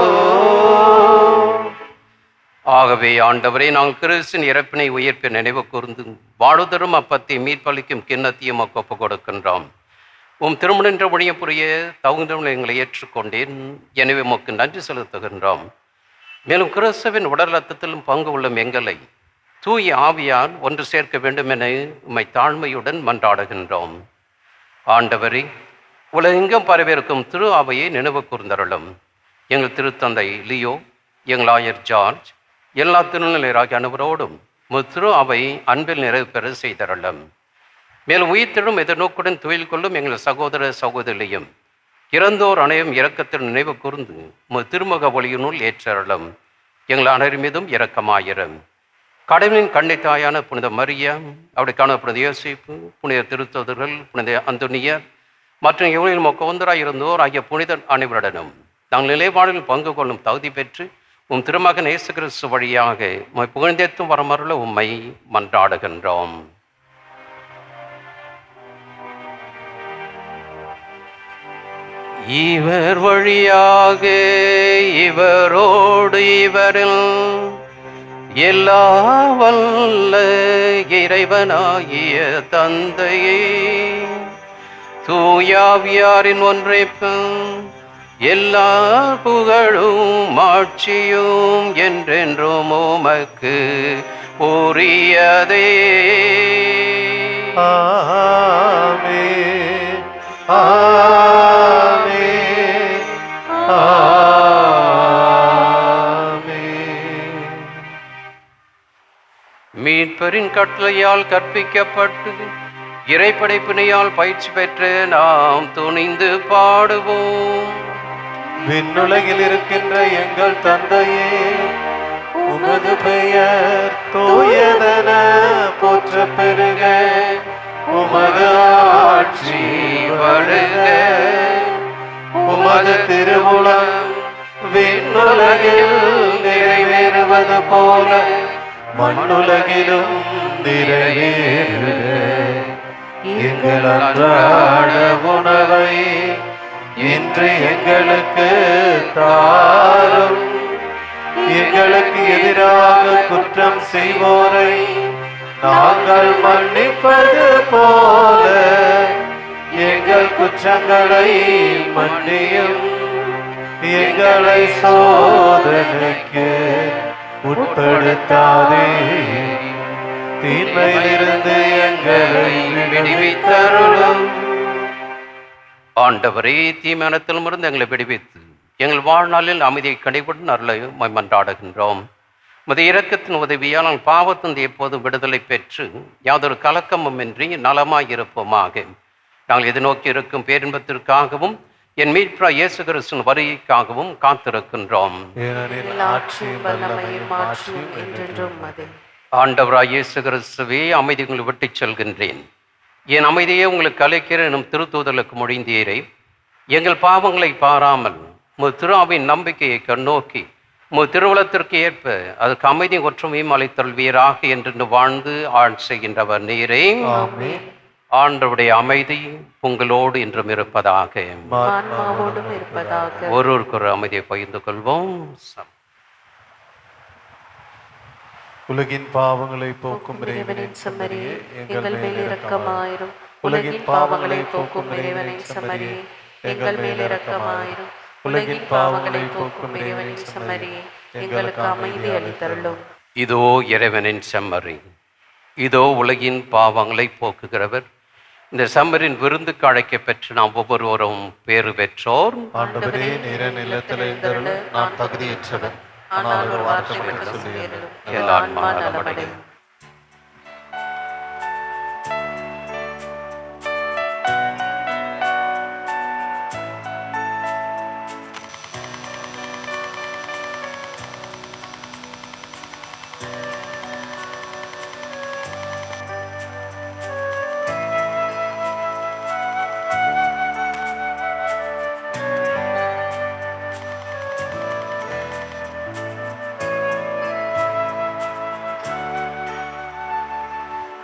ஆகவே ஆண்டவரே, நாங்கள் கிறிஸ்தின் இறப்பினை உயிர்ப்பை நினைவு கூர்ந்து வாழுதரும் அப்பத்தை மீட்பளிக்கும் கிண்ணத்தையும் ஒப்பு கொடுக்கின்றோம். உம் திருமணன்ற ஒழிய புரிய தகுந்த எங்களை ஏற்றுக்கொண்டேன். எனவே உமக்கு நன்றி செலுத்துகின்றோம். மேலும் கிறிஸ்துவின் உடல் ரத்தத்திலும் பங்கு உள்ள எங்களை தூய ஆவியால் ஒன்று சேர்க்க வேண்டும் என உம்மை தாழ்மையுடன் மன்றாடுகின்றோம். ஆண்டவரே, உலகெங்கும் பரவிருக்கும் திரு அவையை நினைவு கூர்ந்தருளும். எங்கள் திருத்தந்தை லியோ, எங்கள் ஆயர் ஜார்ஜ், எல்லா திருநிலையராகிய அனைவரோடும் திரு அவை அன்பில் நிறைவு பெற செய்தருளும். மேலும் உயிர்த்தெழும் எதிர்நோக்குடன் துயில் கொள்ளும் எங்கள் சகோதர சகோதரியும் இறந்தோர் அனைவரும் இரக்கத்தில் நினைவு கூர்ந்து திருமுக ஒளியினுள் ஏற்றருளும். எங்கள் அனைவரும் மீதும் இரக்கமாயிரும். கடவுளின் கன்னித்தாயான புனித மரியா, அவருக்கான புனித யோசிப்பு, புனித திருத்தூதர்கள், புனித அந்தோனியர் மற்றும் எவ்வளவு மொக்கவந்தராய் இருந்தோர் ஆகிய புனிதர் அனைவருடனும் நாங்கள் நிலைப்பாடில் பங்கு கொள்ளும் தகுதி பெற்று உம் திருமகன் இயேசு கிறிஸ்து வழியாக உம்மை புகழ்ந்தேத்தும் வரமருள உம்மை மன்றாடுகின்றோம். இவர் வழியாக இவரோடு இவரில் எல்லா வல்ல இறைவனாகிய தந்தையே, தூயாவியாரின் ஒன்றைப்பு எல்லா புகழும் ஆட்சியும் என்றென்றும் உமக்கு உரியதே. ஆமென். ஆமென். ஆமென். மீட்பரின் கட்டளையால் கற்பிக்கப்பட்டு இறைப்படைப்பினையால் பயிற்சி பெற்று நாம் துணிந்து பாடுவோம். விண்ணுலகில் இருக்கின்ற எங்கள் தந்தையே, உமது பெயர் தூயதென போற்ற பெருக, உமது ஆட்சி வருக, உமது திருவுளம் விண்ணுலகில் நிறைவேறுவது போல மண்ணுலகிலும் நிறைவேறுக. எங்கள் அன்றாட உணவை இன்று எங்களுக்கு தாரும். எங்களுக்கு எதிராக குற்றம் செய்வோரை நாங்கள் மன்னிப்பது போல எங்கள் குற்றங்களை மன்னியும். எங்களை சோதனைக்கு உட்படுத்தாதே, தீமையிலிருந்து எங்களை விடுவித்தருளும். ஆண்டவரே, தீமையானத்திலுமிருந்து எங்களை விடுவித்து எங்கள் வாழ்நாளில் அமைதியை கடைபிடித்து அருளை மன்றாடுகின்றோம். உமது இரக்கத்தின் உதவியால் நாங்கள் பாவத்திலிருந்து எப்போதும் விடுதலை பெற்று யாதொரு கலக்கமும் இன்றி நலமாயிருப்போமாக. நாங்கள் எதிர்நோக்கி இருக்கும் பேரின்பத்திற்காகவும் என் மீட்பர் இயேசு கிறிஸ்துவின் வருகைக்காகவும் காத்திருக்கின்றோம். ஆண்டவராய் இயேசு கிறிஸ்துவே, அமைதி உங்களை விட்டுச் செல்கின்றேன், என் அமைதியை உங்களுக்கு அளிக்கிற எனும் திருத்தூதலுக்கு மொழிந்தீரே. எங்கள் பாவங்களை பாராமல் உமது திருஆவின் நம்பிக்கையை கண்ணோக்கி உமது திருவுளத்திற்கு ஏற்ப அதற்கு அமைதியும் ஒற்றுமையும் அளித்தல்வீராக என்று வாழ்ந்து ஆட்சி செய்கின்றவர் நீரே. ஆண்டவருடைய அமைதி உங்களோடு என்றும் இருப்பதாக. ஒருவருக்கு ஒரு அமைதியை பகிர்ந்து கொள்வோம். உலகின் பாவங்களை போக்கும் இறைவனின் செம்மறியே, எங்கள் மேல் இரக்கமாயிரும். உலகின் பாவங்களை போக்கும் இறைவனின் செம்மறியே, எங்கள் மேல் இரக்கமாயிரும். உலகின் பாவங்களை போக்கும் இறைவனின் செம்மறியே, எங்களுக்கு அமைதி அளித்தருளும். இதோ இறைவனின் செம்மறி, இதோ உலகின் பாவங்களை போக்குகிறவர். இந்த செம்மறின் விருந்துக்கு அழைக்க பெற்று நாம் ஒவ்வொருவரும் பேறு பெற்றோர். ஆண்டவரே, நீர் என் இல்லத்தில் எழுந்தருள நான் தகுதியற்றவன், ஆனால் ஒரு வார்த்தை மட்டும் சொல்லியருளும், எல்லா ஆன்மா நலமடையும்.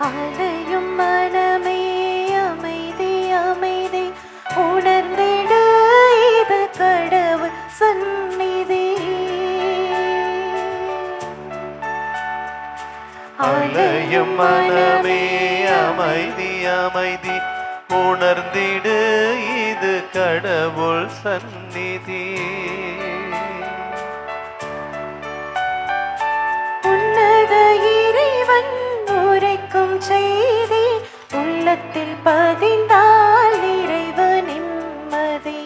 அலையும் மனமே அமைதி அமைதி, உணர்ந்திடு இது கடவுள் சந்நிதி. அலையும் மனமே அமைதி அமைதி, உணர்ந்திடு இது கடவுள் சந்நிதி. உன்னத இறைவன் உரைக்கும் செய்தி உள்ளத்தில் பதிந்தால் நிறைவு நிம்மதி.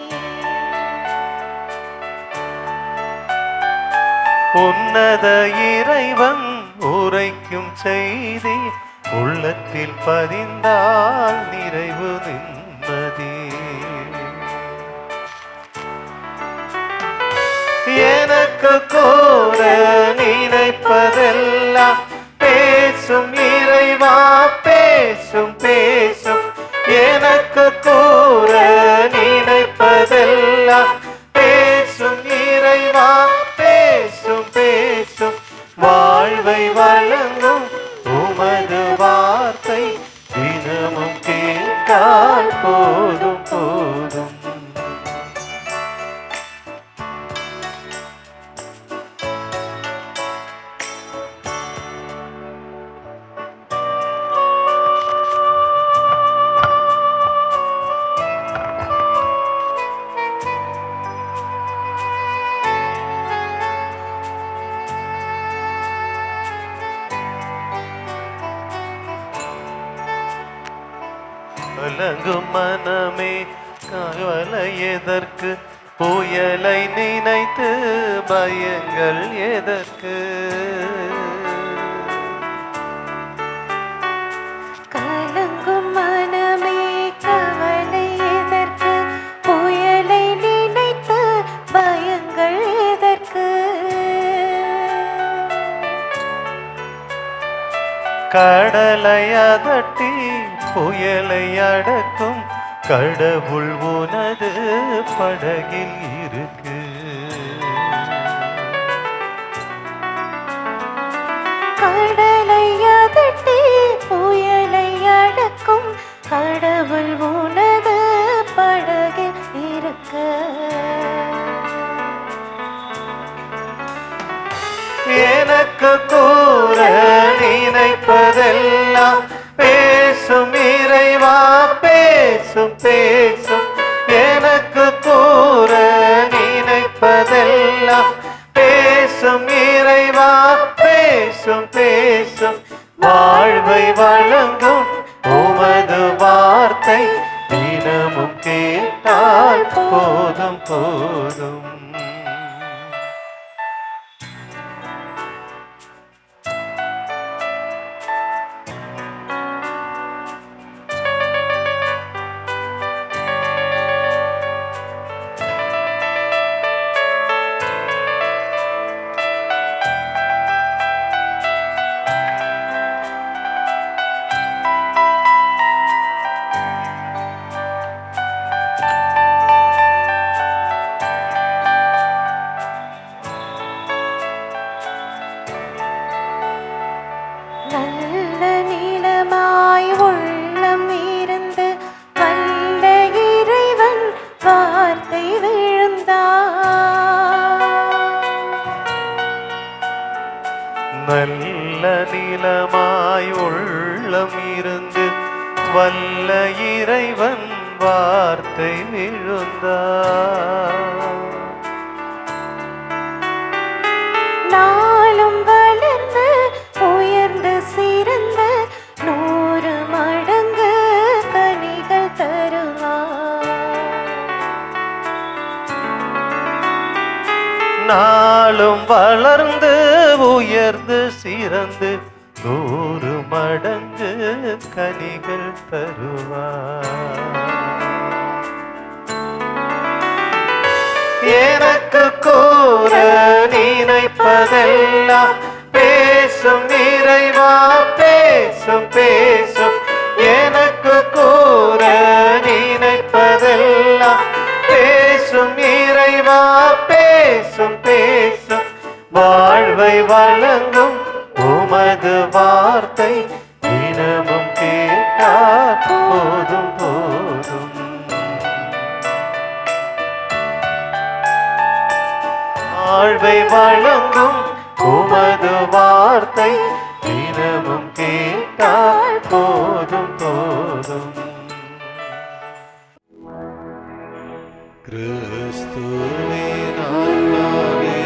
உன்னத இறைவன் உரைக்கும் செய்தி உள்ளத்தில் பதிந்தால் நிறைவு நிம்மதி. எனக்கு கூற நினைப்பதெல்லாம் பேசும் இறைவா பேசும் பேசும். எனக்கு கூற நினைப்பதெல்லாம் பேசும் இறைவா பேசும் பேசும். வாழ்வை வழங்கும் உமது வார்த்தை தினமும் கேட்டால் போதும் போதும். கலங்கும் மனமே கவலை எதற்கு, புயலை நினைத்து பயங்கள் எதற்கு. கலங்கும் மனமே கவலை எதற்கு, புயலை நினைத்து பயங்கள் எதற்கு. கடலை அதட்டி புயலை அடக்கும் கடவுள் உனது படகில் இருக்கு. கடலை அதட்டி புயலை அடக்கும் கடவுள் உனது படகில் இருக்க. எனக்கு கூற நினைப்பதெல்லாம் பேசும் இறைவா பேசும் பேசும். எனக்கு கூற நினைப்பதெல்லாம் பேசும் இறைவா பேசும் பேசும். வாழ்வை வழங்கும் உமது வார்த்தை தினமும் கேட்டால் போதும் போதும். நல்ல நீளமாய் உள்ளம் இருந்து வல்ல இறைவன் வார்த்தை விழுந்தார். நல்ல நிலமாய் உள்ளம் இருந்து வல்ல இறைவன் வார்த்தை விழுந்தார். நாளும் வளர்ந்து உயர்ந்து சிறந்த 100 மடங்கு கனிகள் தருவார். நாளும் வளர்ந்து உயர்ந்து சிறந்து 100 மடங்கு கனிகள் தருவார். எனக்கு கூற நினைப்பதெல்லாம் பேசும் இறைவா பேசும் பேசும். எனக்கு கூற நினைப்பதெல்லாம் பேசும் இறைவா பேசும் பேசும். வாழ்வை வழங்கும் உமது வார்த்தை தினமும் கேட்டால் போதும் போதும். வாழ்வை வழங்கும் உமது வார்த்தை தினமும் கேட்டால் போதும் போதும். கிறிஸ்துவே நானாவே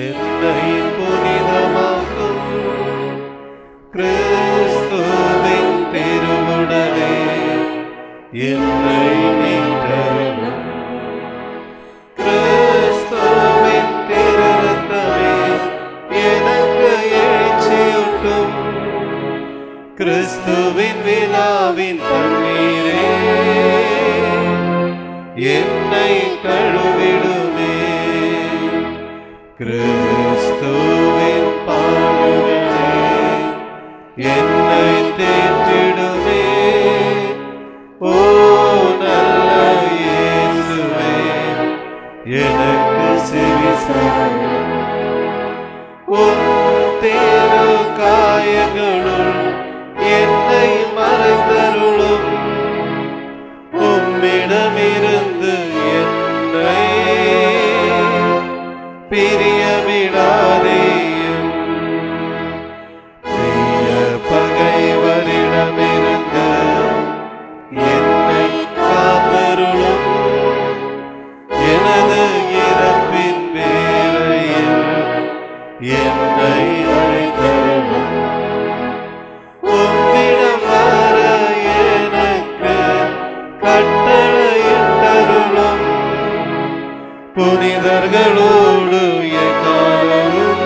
என்னை புனிதமாக்கும். கிறிஸ்துவின் திருவுடலே என்னை மீட்டருளும். கிறிஸ்துவின் திருரத்தமே எனக்கு எழுச்சியூட்டும். கிறிஸ்துவின் விழாவின் தண்ணீரே என்னை கழுவிடுமே. கிறிஸ்துவின் பாடுகளே என்னை தேற்றிடுமே. ஓ நல்ல இயேசுவே, எனக்கு செவிசாயும். உம் தேரு காயங்களுள் என்னை மறைந்தருளும். உம்மிடமிருந்து என்னை பிரியவிடாதேயும். பிரிய பகைவரிடமிருந்து என்னை காத்தருளும். எனது இறப்பின் வேளையில் என்னை அழைத்தருளும். உம்மிடம் வர எனக்கு கட்டளையிட்டருளும். புனிதர்களோடு எக்காலமும்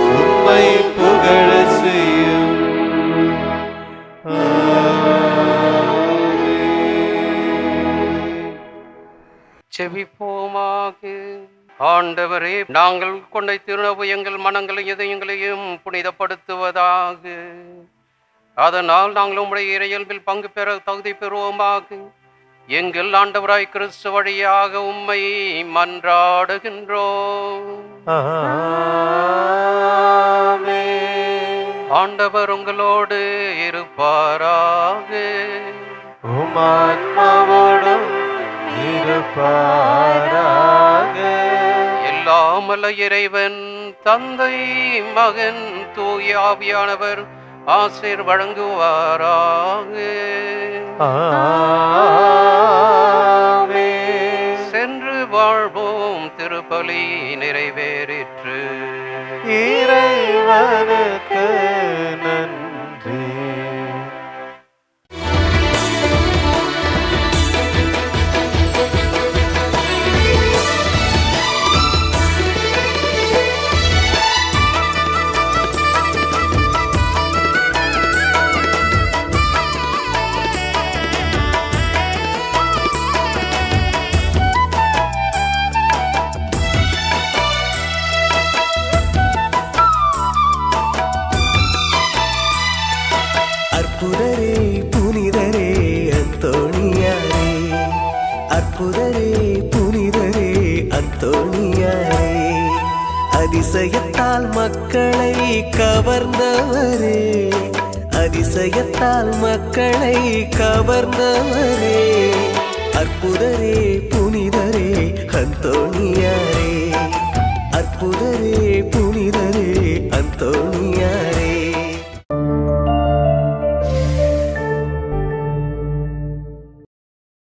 உம்மை புகழ செய்யும். செவிப்போமாக. ஆண்டவரே, நாங்கள் கொண்ட திருநவு எங்கள் மனங்களையும் இதயங்களையும் புனிதப்படுத்துவதாக. அதனால் நாங்கள் உம்முடைய இறையல்பில் பங்கு பெற தகுதி பெறுவோமாக. எங்கள் ஆண்டவராய் கிறிஸ்து வழியாக உம்மை மன்றாடுகின்றோம். ஆண்டவர் உங்களோடு இருப்பாராக. உமாத்மாவோடும் இருப்பாராக. எல்லாமல்ல இறைவன் தந்தை மகன் தூய ஆவியானவர் ஆசீர் வழங்குவாராக. சென்று வாழ்வோம். திருப்பலி நிறைவேறிற்று. இறைவனுக்கு நன்றி. அற்புதரே புனிதரே அந்தோணியாரே, அற்புதரே புனிதரே அந்தோணியாரே, அதிசயத்தால் மக்களை கவர்ந்தவரே, அதிசயத்தால் மக்களை கவர்ந்தவரே, அற்புதரே